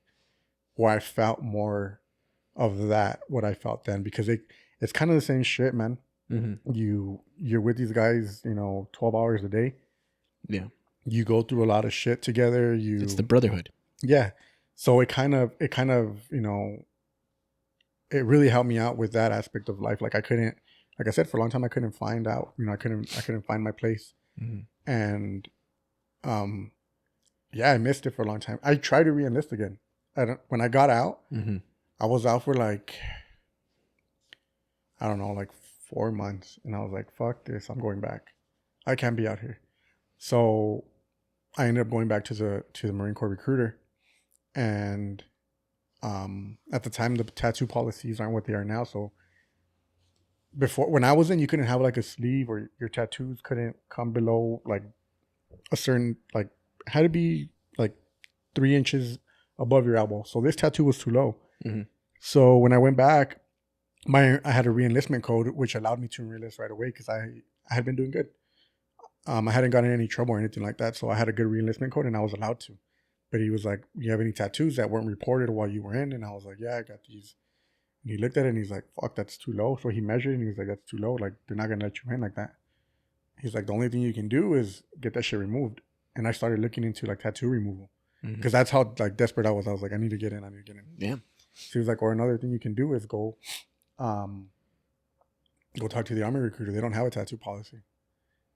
where I felt more of that what I felt then, because it's kind of the same shit, man. You're with these guys 12 hours a day. Yeah, you go through a lot of shit together. It's the brotherhood. Yeah, so it kind of it really helped me out with that aspect of life. Like I couldn't, like I said, for a long time I couldn't find out, I couldn't find my place. And yeah, I missed it for a long time. I tried to re-enlist again. When I got out, I was out for like, I don't know, like 4 months. And I was like, fuck this, I'm going back. I can't be out here. So I ended up going back to the Marine Corps recruiter. And at the time, the tattoo policies aren't what they are now. So before, when I was in, you couldn't have like a sleeve, or your tattoos couldn't come below like a certain, like, had to be like 3 inches above your elbow. So this tattoo was too low. So when I went back, I had a re-enlistment code, which allowed me to re-enlist right away because I had been doing good. I hadn't gotten in any trouble or anything like that. So I had a good re-enlistment code and I was allowed to. But he was like, you have any tattoos that weren't reported while you were in? And I was like, yeah, I got these. And he looked at it and he's like, fuck, that's too low. So he measured and he was like, that's too low. Like, they're not going to let you in like that. He's like, the only thing you can do is get that shit removed. And I started looking into like tattoo removal. Because that's how like desperate I was. I was like, I need to get in. Yeah. So he was like, or another thing you can do is go talk to the Army recruiter. They don't have a tattoo policy.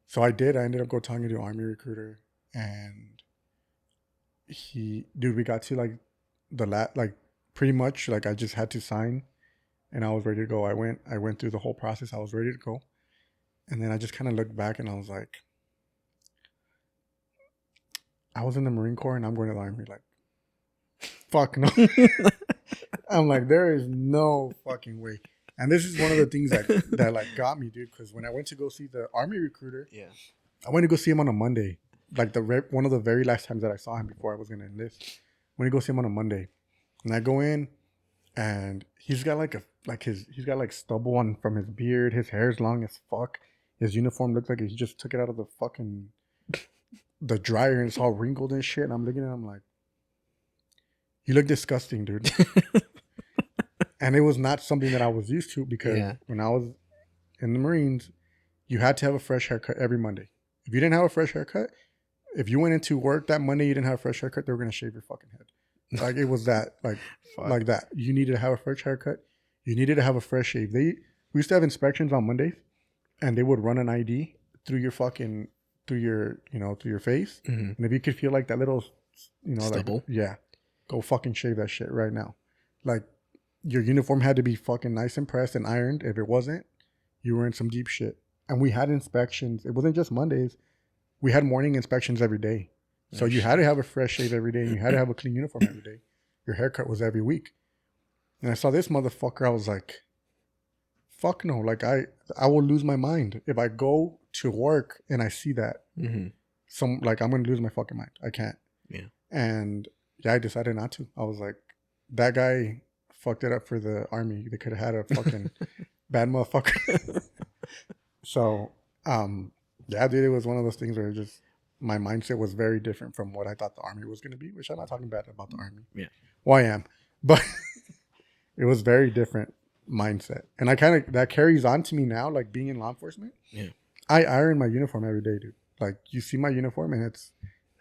So I did. I ended up go talking to the Army recruiter, and dude, we got to like like pretty much like I just had to sign, and I was ready to go. I went through the whole process. I was ready to go, and then I just kind of looked back, and I was like, I was in the Marine Corps, and I'm going to the Army. Like, fuck no. I'm like, there is no fucking way. And this is one of the things that like got me, dude. Because when I went to go see the Army recruiter, Yeah. I went to go see him on a Monday, like one of the very last times that I saw him before I was gonna enlist. I went to go see him on a Monday, and I go in, and he's got he's got like stubble on from his beard. His hair's long as fuck. His uniform looks like he just took it out of the dryer, and it's all wrinkled and shit. And I'm looking at him like, you look disgusting, dude. And it was not something that I was used to, because when I was in the Marines, you had to have a fresh haircut every Monday. If you didn't have a fresh haircut, if you went into work that Monday, you didn't have a fresh haircut, they were going to shave your fucking head. Like, it was that, like that. You needed to have a fresh haircut. You needed to have a fresh shave. We used to have inspections on Mondays, and they would run an ID through your fucking, through your face. Mm-hmm. And if you could feel like that little, stubble, like, go fucking shave that shit right now. Like, your uniform had to be fucking nice and pressed and ironed. If it wasn't, you were in some deep shit. And we had inspections. It wasn't just Mondays. We had morning inspections every day. So you had to have a fresh shave every day, and you had to have a clean uniform every day. Your haircut was every week. And I saw this motherfucker. I was like, fuck no. Like, I will lose my mind if I go to work and I see that. Mm-hmm. I'm going to lose my fucking mind. I can't. Yeah. And I decided not to. I was like, that guy fucked it up for the Army. They could have had a fucking bad motherfucker. So, dude, it was one of those things where just my mindset was very different from what I thought the Army was going to be, which I'm not talking bad about the Army. Yeah. Well, I am. But it was very different mindset. And that carries on to me now, like being in law enforcement. Yeah. I iron my uniform every day, dude. Like, you see my uniform, and it's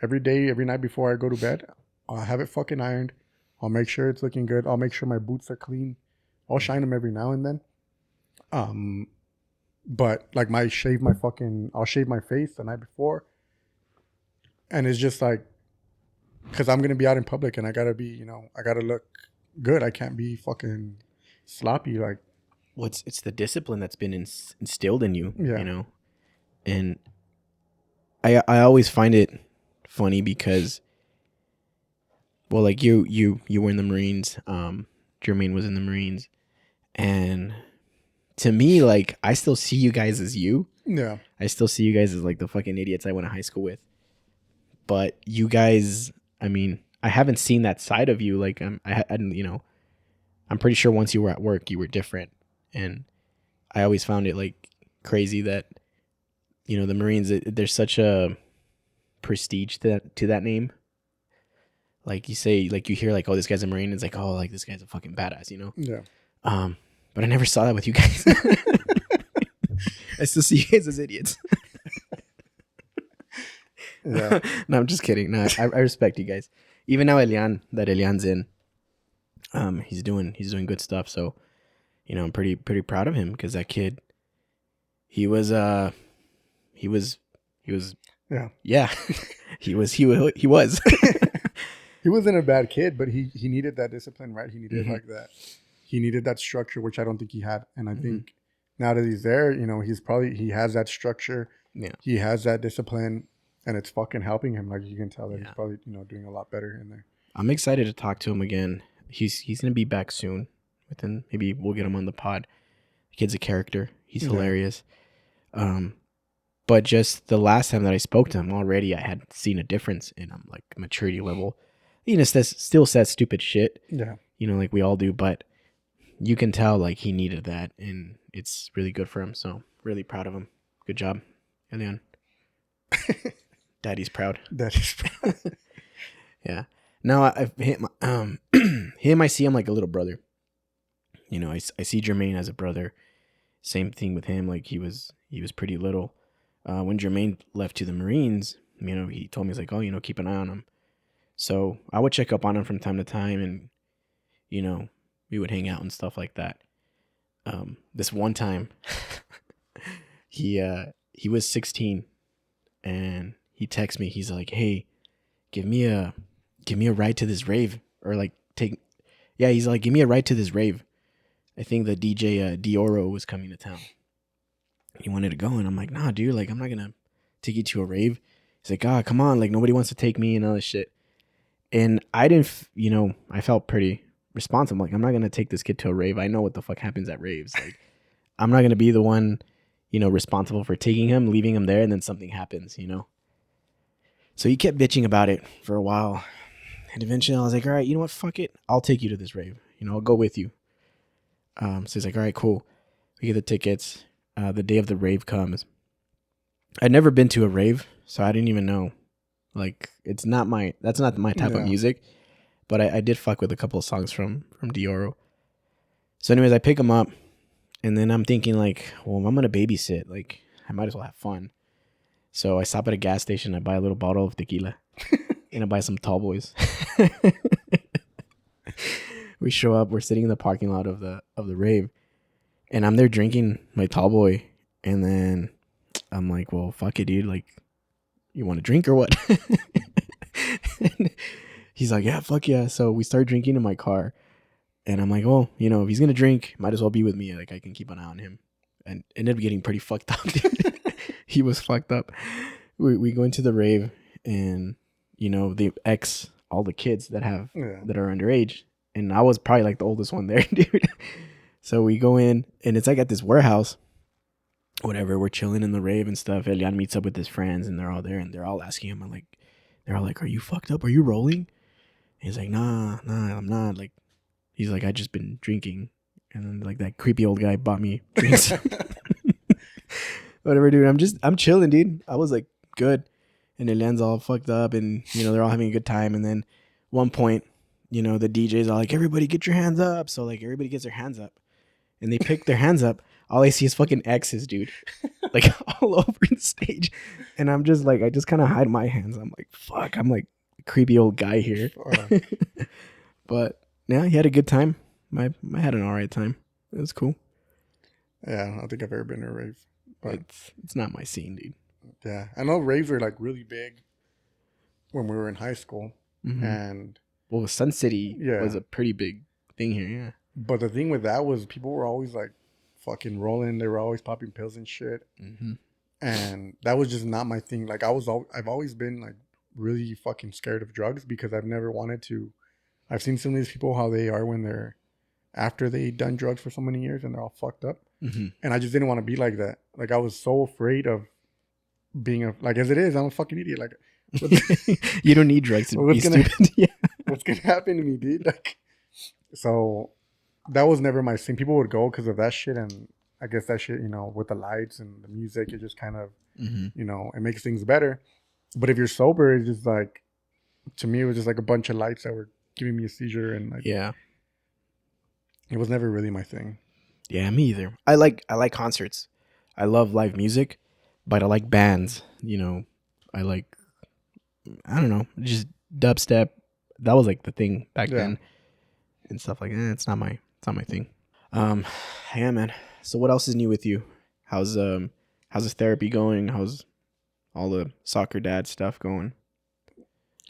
every day, every night before I go to bed, I'll have it fucking ironed. I'll make sure it's looking good. I'll make sure my boots are clean. I'll shine them every now and then. But like I'll shave my face the night before. And it's just like, because I'm going to be out in public, and I got to be, I got to look good. I can't be fucking sloppy. Like, it's the discipline that's been instilled in you, and I always find it funny because, well, like you were in the Marines, Jermaine was in the Marines, and to me, like, I still see you guys as you. Yeah. I still see you guys as like the fucking idiots I went to high school with. But you guys, I mean, I haven't seen that side of you. Like, I'm pretty sure once you were at work, you were different. And I always found it like crazy that, the Marines, there's such a prestige to that name. Like, you say, like, you hear like, oh, this guy's a Marine. It's like, oh, like, this guy's a fucking badass, Yeah. But I never saw that with you guys. I still see you guys as idiots. Yeah. No, I'm just kidding. No, I respect you guys. Even now, Elian's in, he's doing good stuff. So, I'm pretty proud of him, because that kid, he was yeah, he was. He wasn't a bad kid, but he needed that discipline, right? He needed Mm-hmm. like that. He needed that structure, which I don't think he had. And I think now that he's there, he has that structure. Yeah. He has that discipline, and it's fucking helping him. Like, you can tell that he's probably, doing a lot better in there. I'm excited to talk to him again. He's going to be back soon. Maybe we'll get him on the pod. The kid's a character. He's hilarious. But just the last time that I spoke to him, already I had seen a difference in him, like maturity level. Still says stupid shit. Yeah. Like we all do, but you can tell like he needed that, and it's really good for him. So really proud of him. Good job, Elian. Daddy's proud. Daddy's proud. Yeah. Now I see him like a little brother. I see Jermaine as a brother. Same thing with him. Like he was pretty little. When Jermaine left to the Marines, he told me, he's like, oh, keep an eye on him. So I would check up on him from time to time, and we would hang out and stuff like that. This one time, he was 16. and he texts me. He's like, "Hey, give me a ride to this rave, or like take." Yeah, he's like, "Give me a ride to this rave." I think the DJ Dioro was coming to town. He wanted to go, and I'm like, "Nah, dude. Like, I'm not gonna take you to a rave." He's like, "Ah, come on. Like, nobody wants to take me and all this shit." And I didn't, I felt pretty responsible. Like, I'm not gonna take this kid to a rave. I know what the fuck happens at raves. Like, I'm not gonna be the one, responsible for taking him, leaving him there, and then something happens. So he kept bitching about it for a while, and eventually I was like, "All right, you know what? Fuck it. I'll take you to this rave. I'll go with you." So he's like, "All right, cool." We get the tickets. The day of the rave comes. I'd never been to a rave, so I didn't even know. Like, that's not my type of music. But I did fuck with a couple of songs from Dioro. So anyways, I pick him up, and then I'm thinking like, well, I'm gonna babysit. Like, I might as well have fun. So I stop at a gas station. I buy a little bottle of tequila, and I buy some tall boys. We show up. We're sitting in the parking lot of the rave, and I'm there drinking my tall boy, and then I'm like, well, fuck it, dude. Like, you want to drink or what? He's like, yeah, fuck yeah. So we start drinking in my car, and I'm like, well, if he's gonna drink, might as well be with me. Like, I can keep an eye on him. And ended up getting pretty fucked up, dude. He was fucked up. We go into the rave, and they ex all the kids that are underage, and I was probably like the oldest one there, dude. So we go in, and it's like at this warehouse. Whatever, we're chilling in the rave and stuff. Elian meets up with his friends, and they're all there, and they're all asking him, they're all like, "Are you fucked up? Are you rolling?" And he's like, Nah, I'm not. Like, he's like, I just been drinking, and then like that creepy old guy bought me drinks. Whatever, dude. I'm chilling, dude. I was like, good, and Elian's all fucked up, and they're all having a good time, and then one point, the DJs are like, everybody get your hands up. So like everybody gets their hands up, and they pick their hands up. All I see is fucking X's, dude. Like all over the stage. And I'm just like, I just kind of hide my hands. I'm like, fuck, I'm like a creepy old guy here. But yeah, he had a good time. I had an all right time. It was cool. Yeah, I don't think I've ever been to a rave. But it's not my scene, dude. Yeah, I know raves were like really big when we were in high school. Mm-hmm. And well, Sun City was a pretty big thing here, yeah. But the thing with that was people were always like fucking rolling. They were always popping pills and shit. Mm-hmm. And that was just not my thing. Like I've always been like really fucking scared of drugs because I've never wanted to. I've seen some of these people how they are when they're after they've done drugs for so many years and they're all fucked up. Mm-hmm. And I just didn't want to be like that. Like I was so afraid of being as it is, I'm a fucking idiot. Like you don't need drugs to be stupid. Yeah. What's gonna happen to me, dude? Like, so that was never my thing. People would go because of that shit, and I guess that shit, with the lights and the music, it just kind of, it makes things better. But if you're sober, it's just like, to me, it was just like a bunch of lights that were giving me a seizure, and like, yeah, it was never really my thing. Yeah, me either. I like concerts. I love live music, but I like bands. I don't know, just dubstep. That was like the thing back then, and stuff like that. It's not my thing. Yeah, man. So what else is new with you? How's his therapy going? How's all the soccer dad stuff going?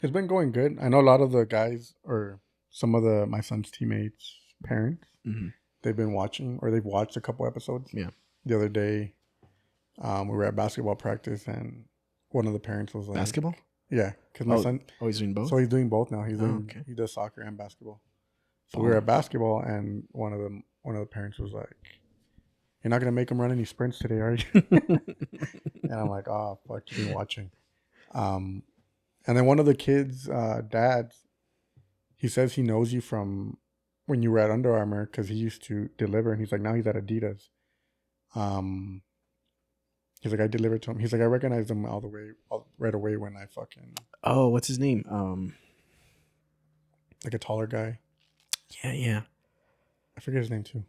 It's been going good. I know a lot of the guys or some of my son's teammates' parents. Mm-hmm. They've been watching, or they've watched a couple episodes. Yeah. The other day, we were at basketball practice, and one of the parents was like, basketball. Yeah, because my son. Oh, he's doing both. So he's doing both now. He does soccer and basketball. So we were at basketball, and one of the parents was like, "You're not gonna make him run any sprints today, are you?" And I'm like, "Oh, fuck, you've been watching." And then one of the kids' dads, he says he knows you from when you were at Under Armour because he used to deliver, and he's like, now he's at Adidas. He's like, I delivered to him. He's like, I recognized him right away when I fucking. Oh, what's his name? Like a taller guy. Yeah. I forget his name too.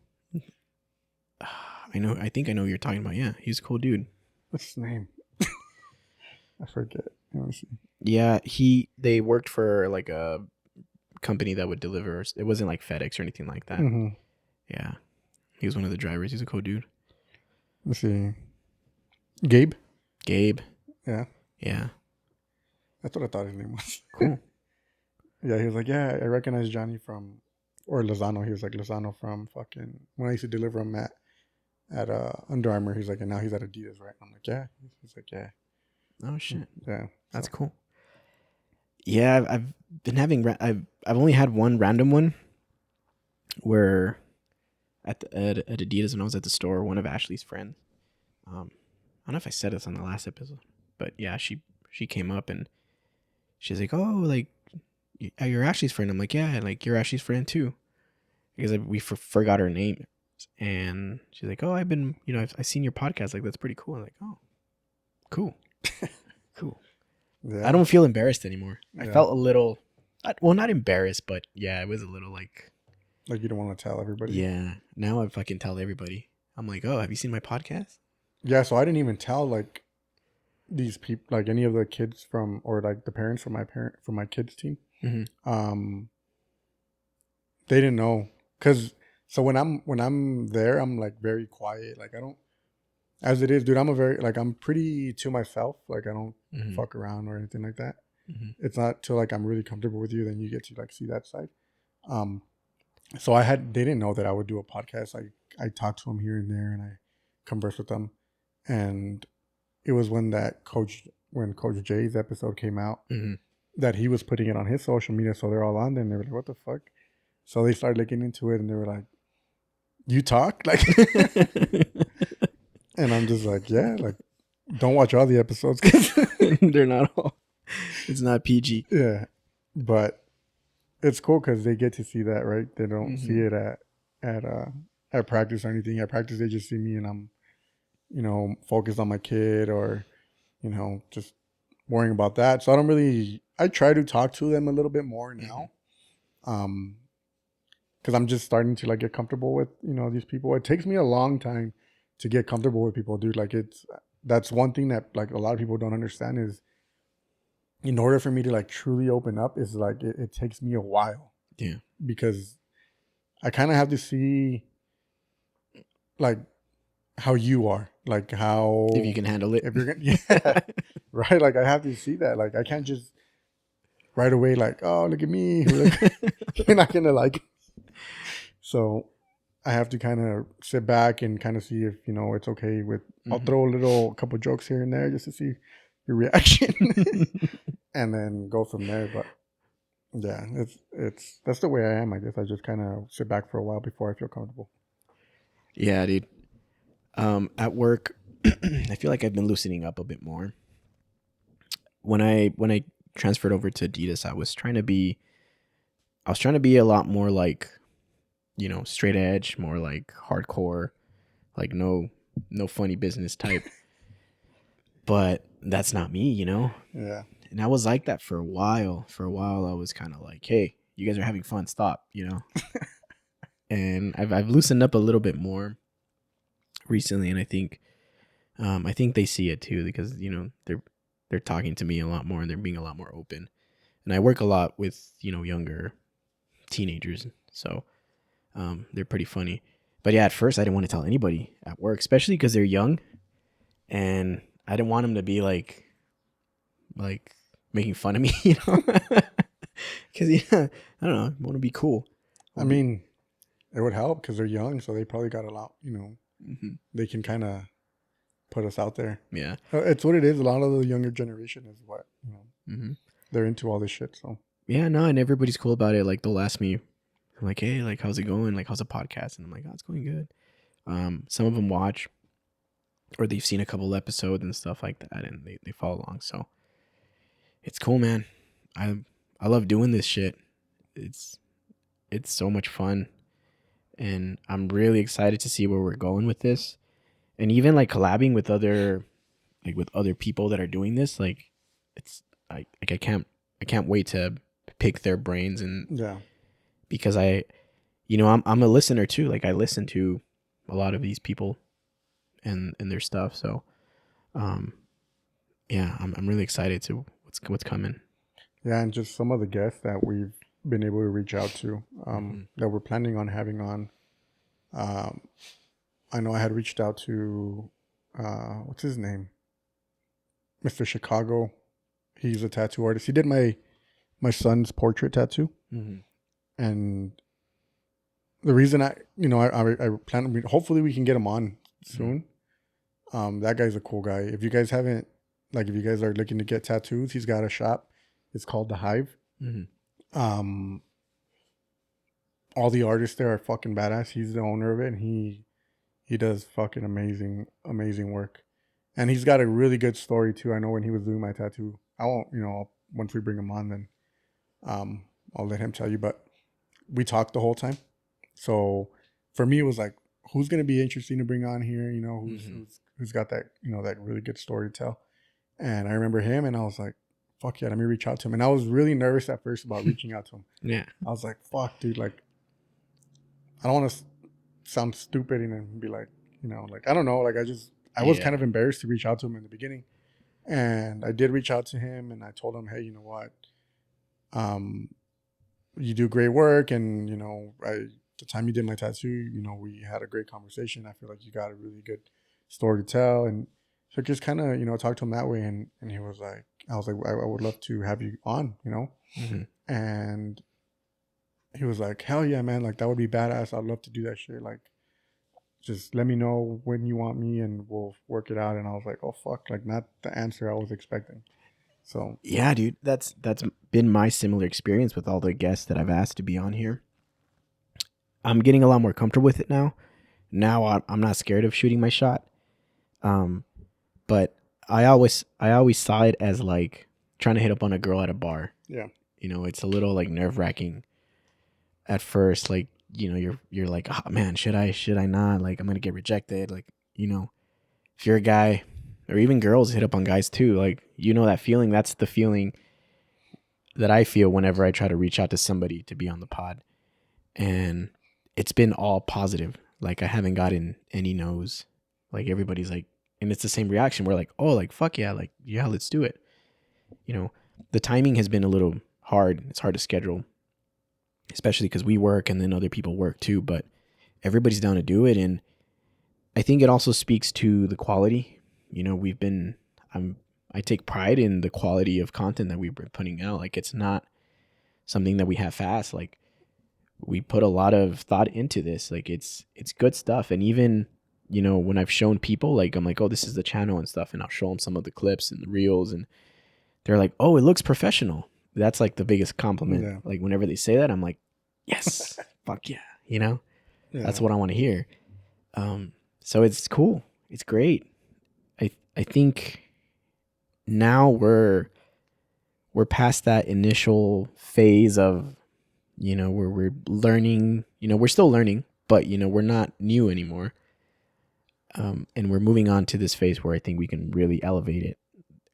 I think I know who you're talking about. Yeah, he's a cool dude. What's his name? I forget. Let me see. Yeah, they worked for like a company that would deliver. It wasn't like FedEx or anything like that. Mm-hmm. Yeah, he was one of the drivers. He's a cool dude. Let's see. Gabe. Yeah. Yeah. That's what I thought his name was. Cool. Yeah, he was like, yeah, I recognize Johnny from, or Lozano. He was like Lozano from fucking when I used to deliver him at Under Armour. He's like, and now he's at Adidas, right? I'm like, yeah. He's like, yeah, Oh shit. yeah. That's So cool. Yeah, I've been having I've only had one random one where at Adidas when I was at the store, one of Ashley's friends. I don't know if I said this on the last episode, but yeah, she came up and she's like, "Oh, like you're Ashley's friend." I'm like, "Yeah, like you're Ashley's friend too," because we forgot her name, and she's like, "Oh, I've been, I've seen your podcast. Like that's pretty cool." I'm like, "Oh, cool, cool." I yeah, don't feel embarrassed anymore. I yeah. felt a little, well, not embarrassed, but yeah, it was a little like, Like you don't want to tell everybody. yeah. Now I fucking tell everybody. I'm like, "Oh, have you seen my podcast?" Yeah, so I didn't even tell like these people, like any of the kids from, or like the parents from my kids team. Mm-hmm. They didn't know, cause so when I'm there, I'm like very quiet. Like I don't, as it is, dude. I'm pretty to myself. Like I don't Mm-hmm. fuck around or anything like that. Mm-hmm. It's not till like I'm really comfortable with you, then you get to like see that side. Um, so they didn't know that I would do a podcast. I talk to them here and there, and I converse with them. And it was when Coach J's episode came out Mm-hmm. that he was putting it on his social media. So they're all on there, and they were like, "What the fuck?" So they started looking into it, and they were like, "You talk like," and I'm just like, "Yeah, like don't watch all the episodes." They're not all. It's not PG. Yeah, but it's cool because they get to see that, right? They don't see Mm-hmm. it at practice or anything. At practice, they just see me, and I'm focused on my kid, or just worrying about that. So I try to talk to them a little bit more Mm-hmm. now. Because I'm just starting to like get comfortable with these people. It takes me a long time to get comfortable with people, dude. Like that's one thing that like a lot of people don't understand is in order for me to like truly open up is like it takes me a while. Yeah. Because I kind of have to see like how you are, like how If you can handle it. if you're gonna yeah, right. Like I have to see that. Like I can't just right away like, oh, look at me. You're not gonna like. So I have to kind of sit back and kind of see if it's okay with. I'll Mm-hmm. throw a couple jokes here and there just to see your reaction, and then go from there. But yeah, it's that's the way I am. I guess I just kind of sit back for a while before I feel comfortable. Yeah, dude. At work, I feel like I've been loosening up a bit more. When I transferred over to Adidas, I was trying to be a lot more like, straight edge, more like hardcore, like no funny business type. But that's not me. Yeah, And I was like that for a while. For a while, I was kind of like, "Hey, you guys are having fun. Stop." And I've loosened up a little bit more recently, and I think they see it too because they're talking to me a lot more and they're being a lot more open. And I work a lot with younger teenagers, so they're pretty funny. But yeah, at first I didn't want to tell anybody at work, especially because they're young, and I didn't want them to be like making fun of me, because I don't know, I want to be cool. I I want to be. mean, it would help because they're young, so they probably got a lot. Mhm. They can kind of put us out there. Yeah. It's what it is. A lot of the younger generation is what Hmm. they're into all this shit. So Yeah, no, and everybody's cool about it. Like they'll ask me, like, "Hey, like, how's it going? Like, how's the podcast?" And I'm like, "Oh, it's going good." Some of them watch, or they've seen a couple episodes and stuff like that, and they follow along. So it's cool, man. I I love doing this shit. It's it's so much fun, and I'm really excited to see where we're going with this, and even like collabing with other people that are doing this. Like it's like I can't wait to pick their brains, and yeah, because I'm a listener too. Like I listen to a lot of these people and their stuff. So um yeah, I'm really excited to what's coming. yeah, and just some of the guests that we've been able to reach out to Hmm. that we're planning on having on. Um, I know I had reached out to what's his name, Mr. Chicago. He's a tattoo artist. He did my son's portrait tattoo, Mm-hmm. and the reason I plan. Hopefully, we can get him on soon. That guy's a cool guy. If you guys haven't, like, if you guys are looking to get tattoos, he's got a shop. It's called The Hive. Mm-hmm. All the artists there are fucking badass. He's the owner of it, and he does fucking amazing work. And he's got a really good story too. I know when he was doing my tattoo, I won't, once we bring him on, then I'll let him tell you. But we talked the whole time. So for me, it was like, who's gonna be interesting to bring on here? Who's got that that really good story to tell. And I remember him, and I was like, fuck yeah, let me reach out to him. And I was really nervous at first about reaching out to him. Yeah. I was like, fuck, dude, like, I don't want to sound stupid and be like, like, I don't know. Like, I was kind of embarrassed to reach out to him in the beginning. And I did reach out to him, and I told him, hey, you know what? You do great work. And, the time you did my tattoo, we had a great conversation. I feel like you got a really good story to tell. And so just kind of, talk to him that way. And he was like, I was like, I would love to have you on, Mm-hmm. And he was like, hell yeah, man. Like, that would be badass. I'd love to do that shit. Like, just let me know when you want me and we'll work it out. And I was like, oh, fuck. Like, not the answer I was expecting. So. Yeah, dude. That's been my similar experience with all the guests that I've asked to be on here. I'm getting a lot more comfortable with it now. Now I'm not scared of shooting my shot. But I always saw it as like trying to hit up on a girl at a bar. Yeah. It's a little like nerve-wracking at first. Like, you're like, oh man, should I not? Like, I'm gonna get rejected. Like, if you're a guy, or even girls hit up on guys too. Like, that feeling. That's the feeling that I feel whenever I try to reach out to somebody to be on the pod, and it's been all positive. Like, I haven't gotten any no's. Like, everybody's like, and it's the same reaction. We're like, oh, like, fuck yeah, like, yeah, let's do it. The timing has been a little hard. It's hard to schedule, especially because we work and then other people work too. But everybody's down to do it, and I think it also speaks to the quality. I take pride in the quality of content that we've been putting out. Like, it's not something that we have fast. Like, we put a lot of thought into this. Like, it's good stuff. And even, when I've shown people, like, I'm like, oh, this is the channel and stuff. And I'll show them some of the clips and the reels. And they're like, oh, it looks professional. That's like the biggest compliment. Yeah. Like, whenever they say that, I'm like, yes, fuck yeah. Yeah. That's what I want to hear. So it's cool. It's great. I think now we're past that initial phase of, where we're learning, we're still learning, but, we're not new anymore. And we're moving on to this phase where I think we can really elevate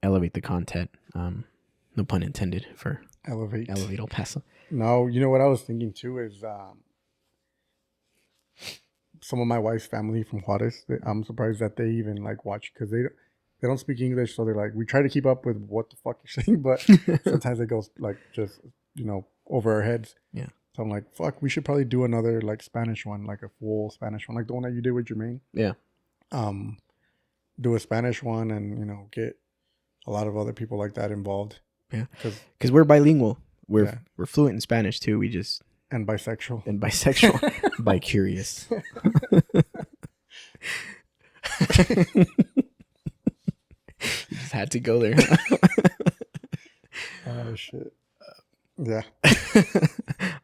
the content. No pun intended for elevate El Paso. No, what I was thinking too is some of my wife's family from Juarez. I'm surprised that they even like watch, because they don't speak English, so they're like, we try to keep up with what the fuck you're saying, but sometimes it goes like just over our heads. Yeah. So I'm like, fuck, we should probably do another like Spanish one, like a full Spanish one, like the one that you did with Jermaine. Yeah. Do a Spanish one and get a lot of other people like that involved. Yeah. Because we're bilingual. We're fluent in Spanish too. We just and bisexual. Bi-curious. You just had to go there. Oh shit. Yeah.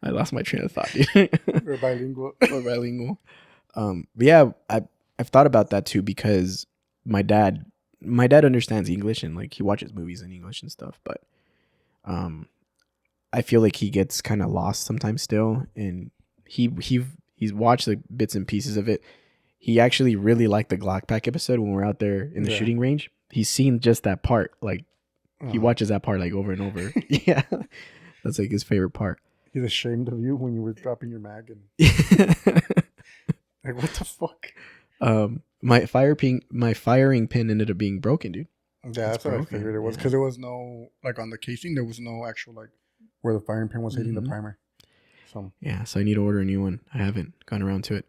I lost my train of thought, dude. We're bilingual. But yeah, I've thought about that too, because my dad understands English and like he watches movies in English and stuff, but I feel like he gets kind of lost sometimes still, and he's watched like bits and pieces of it. He actually really liked the Glock Pack episode when we're out there in the shooting range. He's seen just that part, like he watches that part like over and over. Yeah, that's like his favorite part. He's ashamed of you when you were dropping your mag and like, what the fuck? My firing pin ended up being broken, dude. Yeah, that's what I figured it was, because there was no, like, on the casing, there was no actual like where the firing pin was hitting the primer. So yeah, so I need to order a new one. I haven't gone around to it.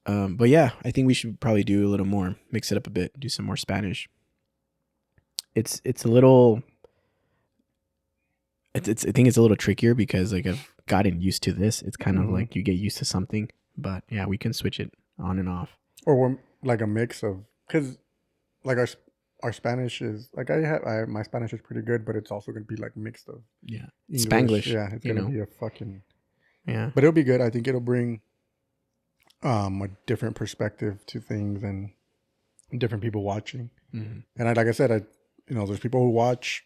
But yeah, I think we should probably do a little more, mix it up a bit, do some more Spanish. it's a little. It's I think it's a little trickier because like I've gotten used to this. It's kind of Hmm. like you get used to something, but yeah, we can switch it on and off. Or we're like a mix of, because like our Spanish is like my Spanish is pretty good, but it's also gonna be like mixed of Yeah, English. Spanglish, Yeah, it's you gonna know. be a fucking. Yeah, But it'll be good. I think it'll bring a different perspective to things and different people watching. hmm And like I said, there's people who watch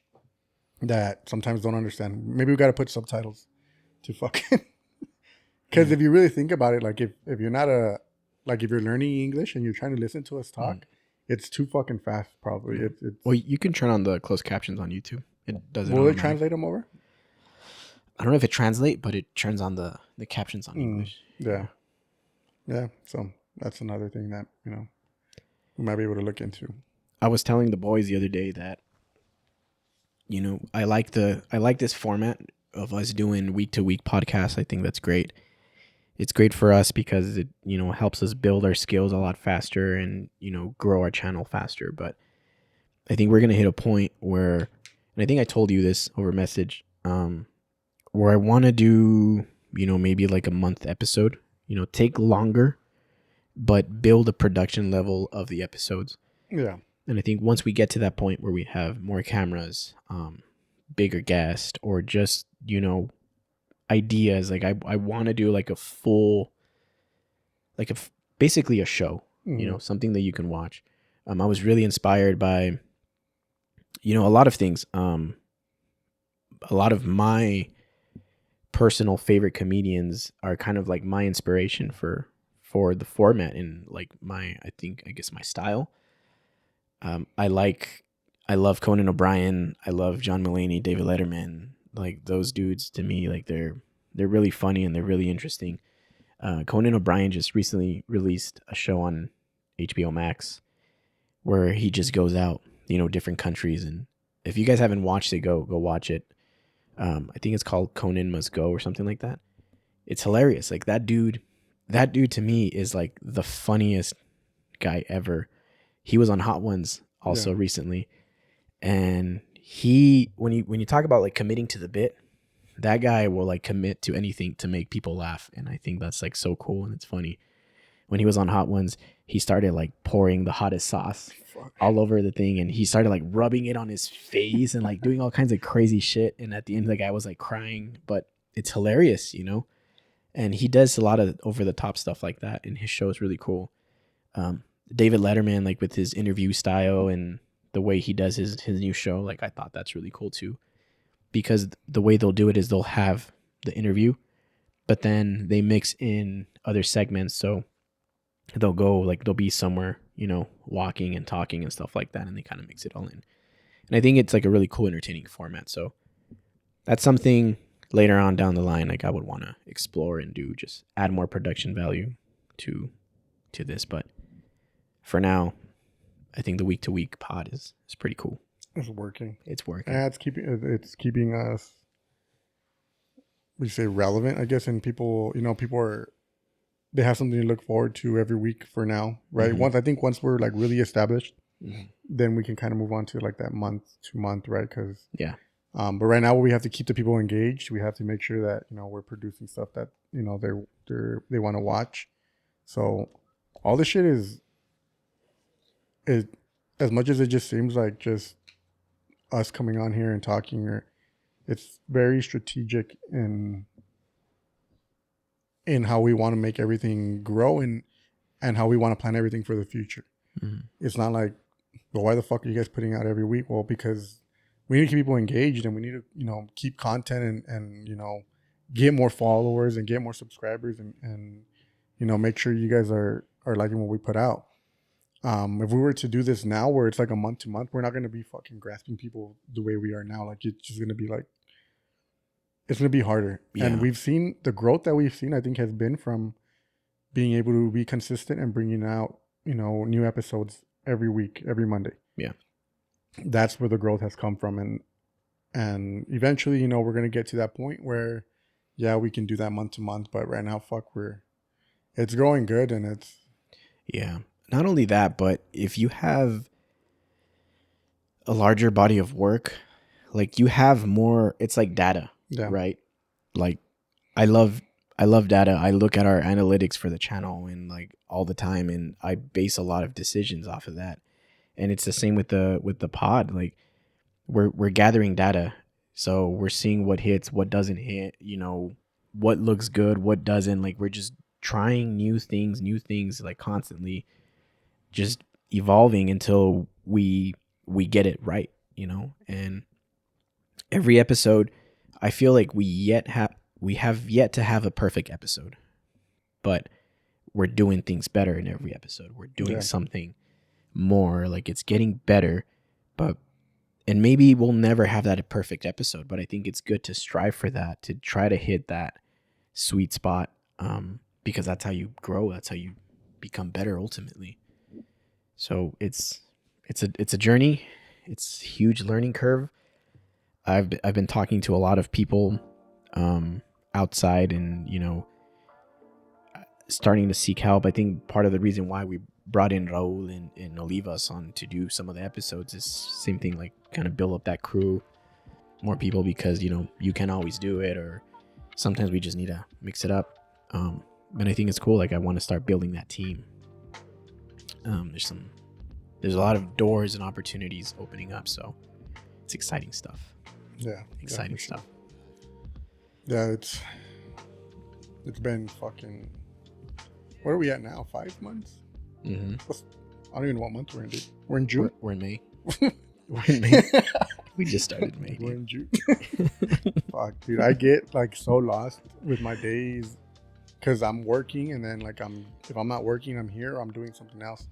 that sometimes don't understand. Maybe we got to put subtitles to fucking. Because yeah. if you really think about it, like if you're not if you're learning English and you're trying to listen to us Mhm. talk, it's too fucking fast. Probably Yeah. it's. Well, you can turn on the closed captions on YouTube. It does it Will it automatic. translate them over? I don't know if it translate, but it turns on the captions on Mm, English. yeah, yeah. So that's another thing that we might be able to look into. I was telling the boys the other day that I like this format of us doing week to week podcasts. I think that's great. It's great for us because it helps us build our skills a lot faster and grow our channel faster. But I think we're gonna hit a point where, and I think I told you this over message, where I want to do maybe like a month episode. Take longer, but build a production level of the episodes. Yeah. And I think once we get to that point where we have more cameras, bigger guest, or just, ideas, like I want to do like a full, like basically a show, Mm-hmm. something that you can watch. I was really inspired by, a lot of things. A lot of my personal favorite comedians are kind of like my inspiration for the format and like I guess my style. Um, I like, I love Conan O'Brien. I love John Mulaney, David Letterman. Like those dudes to me, like they're really funny and they're really interesting. Conan O'Brien just recently released a show on HBO Max where he just goes out, different countries, and if you guys haven't watched it, go watch it. I think it's called Conan Must Go or something like that. It's hilarious. Like that dude to me is like the funniest guy ever. He was on Hot Ones Yeah. also recently, and he when you talk about like committing to the bit, that guy will like commit to anything to make people laugh, and I think that's like so cool and it's funny. When he was on Hot Ones, he started like pouring the hottest sauce Fuck. all over the thing, and he started like rubbing it on his face and like doing all kinds of crazy shit. And at the end, the guy was like crying, but it's hilarious. And he does a lot of over the top stuff like that, and his show is really cool. Um, David Letterman, like with his interview style and the way he does his new show, like I thought that's really cool too. Because the way they'll do it is they'll have the interview, but then they mix in other segments. So they'll be somewhere, walking and talking and stuff like that, and they kind of mix it all in. And I think it's like a really cool, entertaining format. So that's something later on down the line, like I would want to explore and do, just add more production value to this. But for now, I think the week to week pod is pretty cool. It's working. It's working. Yeah, it's keeping us, we say, relevant, I guess, and people are, they have something to look forward to every week for now, right? Mhm. Once we're like really established, Mhm. then we can kind of move on to like that month to month, right? Because Yeah. but right now we have to keep the people engaged. We have to make sure that we're producing stuff that they want to watch. So all this shit is, as much as it just seems like just us coming on here and talking, or it's very strategic in how we want to make everything grow and how we want to plan everything for the future. Mhm. It's not like, well, why the fuck are you guys putting out every week? Well, because we need to keep people engaged, and we need to keep content and get more followers and get more subscribers, and make sure you guys are liking what we put out. If we were to do this now where it's like a month to month, we're not going to be fucking grasping people the way we are now. Like it's just going to be like, it's going to be harder. And Yeah. we've seen the growth that we've seen, I think, has been from being able to be consistent and bringing out, new episodes every week, every Monday. Yeah. That's where the growth has come from. And eventually, we're going to get to that point where, yeah, we can do that month to month. But right now, it's growing good, and it's, Yeah. Not only that, but if you have a larger body of work, like you have more. It's like data, Yeah. right? Like I love data. I look at our analytics for the channel and like all the time, and I base a lot of decisions off of that. And it's the same with the pod. Like we're gathering data, so we're seeing what hits, what doesn't hit. You know, what looks good, what doesn't. Like we're just trying new things, like constantly, just evolving until we get it right. You know, and every episode, I feel like we have yet to have a perfect episode, but we're doing things better in every episode. We're doing something more, like it's getting better, but and maybe we'll never have that perfect episode, but I think it's good to strive for that, to try to hit that sweet spot, because that's how you grow. That's how you become better ultimately. So it's a journey. It's a huge learning curve. I've been talking to a lot of people outside, and you know, starting to seek help. I think part of the reason why we brought in Raul and Olivas on to do some of the episodes is same thing, like kind of build up that crew, more people, because you know you can't always do it, or sometimes we just need to mix it up. But I think it's cool. Like I want to start building that team. There's a lot of doors and opportunities opening up, so it's exciting stuff. Yeah, exciting stuff. Yeah, it's been fucking. Where are we at now? 5 months? Mm-hmm. I don't even know what month we're in, dude. We're in June? We're in May. We're in May. We just started May. We're in June. Fuck, dude. I get like so lost with my days because I'm working, and then like if I'm not working, I'm here, or I'm doing something else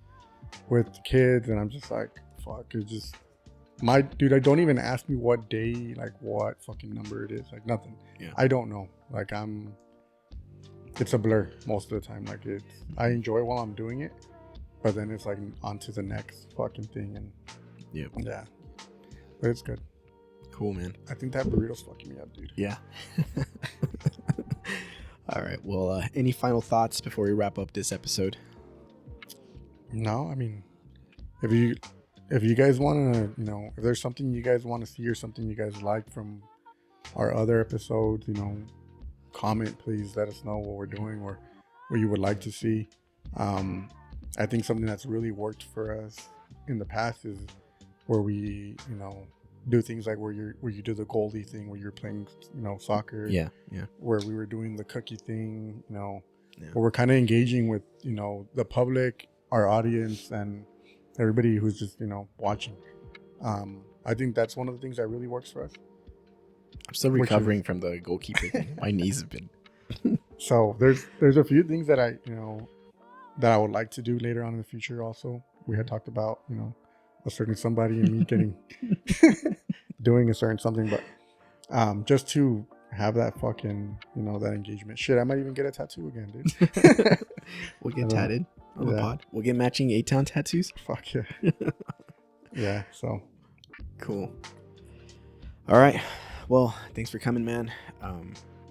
with the kids, and I'm just like, fuck, it's just dude, don't even ask me what day, like what fucking number it is, like nothing. Yeah. I don't know. Like it's a blur most of the time. Like I enjoy while I'm doing it, but then it's like on to the next fucking thing, and yeah, but it's good. Cool, man. I think that burrito's fucking me up, dude. Yeah. All right. Well, any final thoughts before we wrap up this episode? No, I mean, if you guys want to, you know, if there's something you guys want to see or something you guys like from our other episodes, you know, comment, please let us know what we're doing or what you would like to see. I think something that's really worked for us in the past is where we, you know, do things like where you do the goalie thing, where you're playing, you know, soccer. Yeah. Where we were doing the cookie thing, you know, where we're kind of engaging with, you know, the public, our audience, and everybody who's just, you know, watching. I think that's one of the things that really works for us. I'm still recovering from the goalkeeper thing. My knees have been. So there's a few things that I would like to do later on in the future. Also, we had talked about, you know, a certain somebody and me getting doing a certain something, but just to have that fucking, you know, that engagement. Shit, I might even get a tattoo again, dude. We'll get tatted on the pod. We'll get matching A-Town tattoos. Fuck yeah. Yeah, so cool. All right. Well, thanks for coming, man.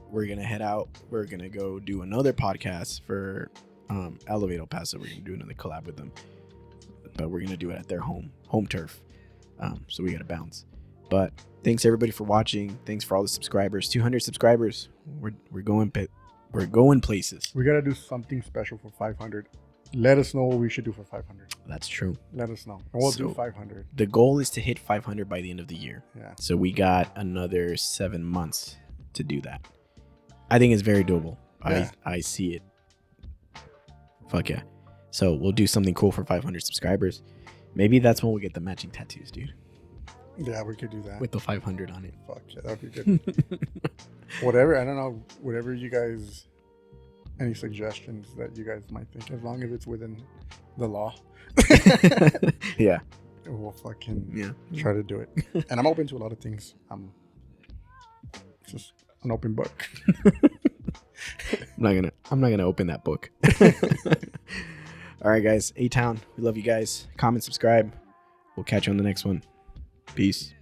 We're gonna head out. We're gonna go do another podcast for Elevate El Paso. We're gonna do another collab with them, but we're gonna do it at their home turf. So we gotta bounce. But thanks everybody for watching. Thanks for all the subscribers. 200 subscribers. We're going places. We gotta do something special for 500. Let us know what we should do for 500. That's true. Let us know, and we'll do 500. The goal is to hit 500 by the end of the year. Yeah. So we got another 7 months to do that. I think it's very doable. Yeah. I see it. Fuck yeah. So we'll do something cool for 500 subscribers. Maybe that's when we'll get the matching tattoos, dude. Yeah, we could do that. With the 500 on it. Fuck yeah, that'd be good. Whatever, I don't know, whatever you guys, any suggestions that you guys might think, as long as it's within the law. Yeah. We'll fucking try to do it. And I'm open to a lot of things. I'm just an open book. I'm not gonna open that book. All right, guys. A-Town, we love you guys. Comment, subscribe. We'll catch you on the next one. Peace.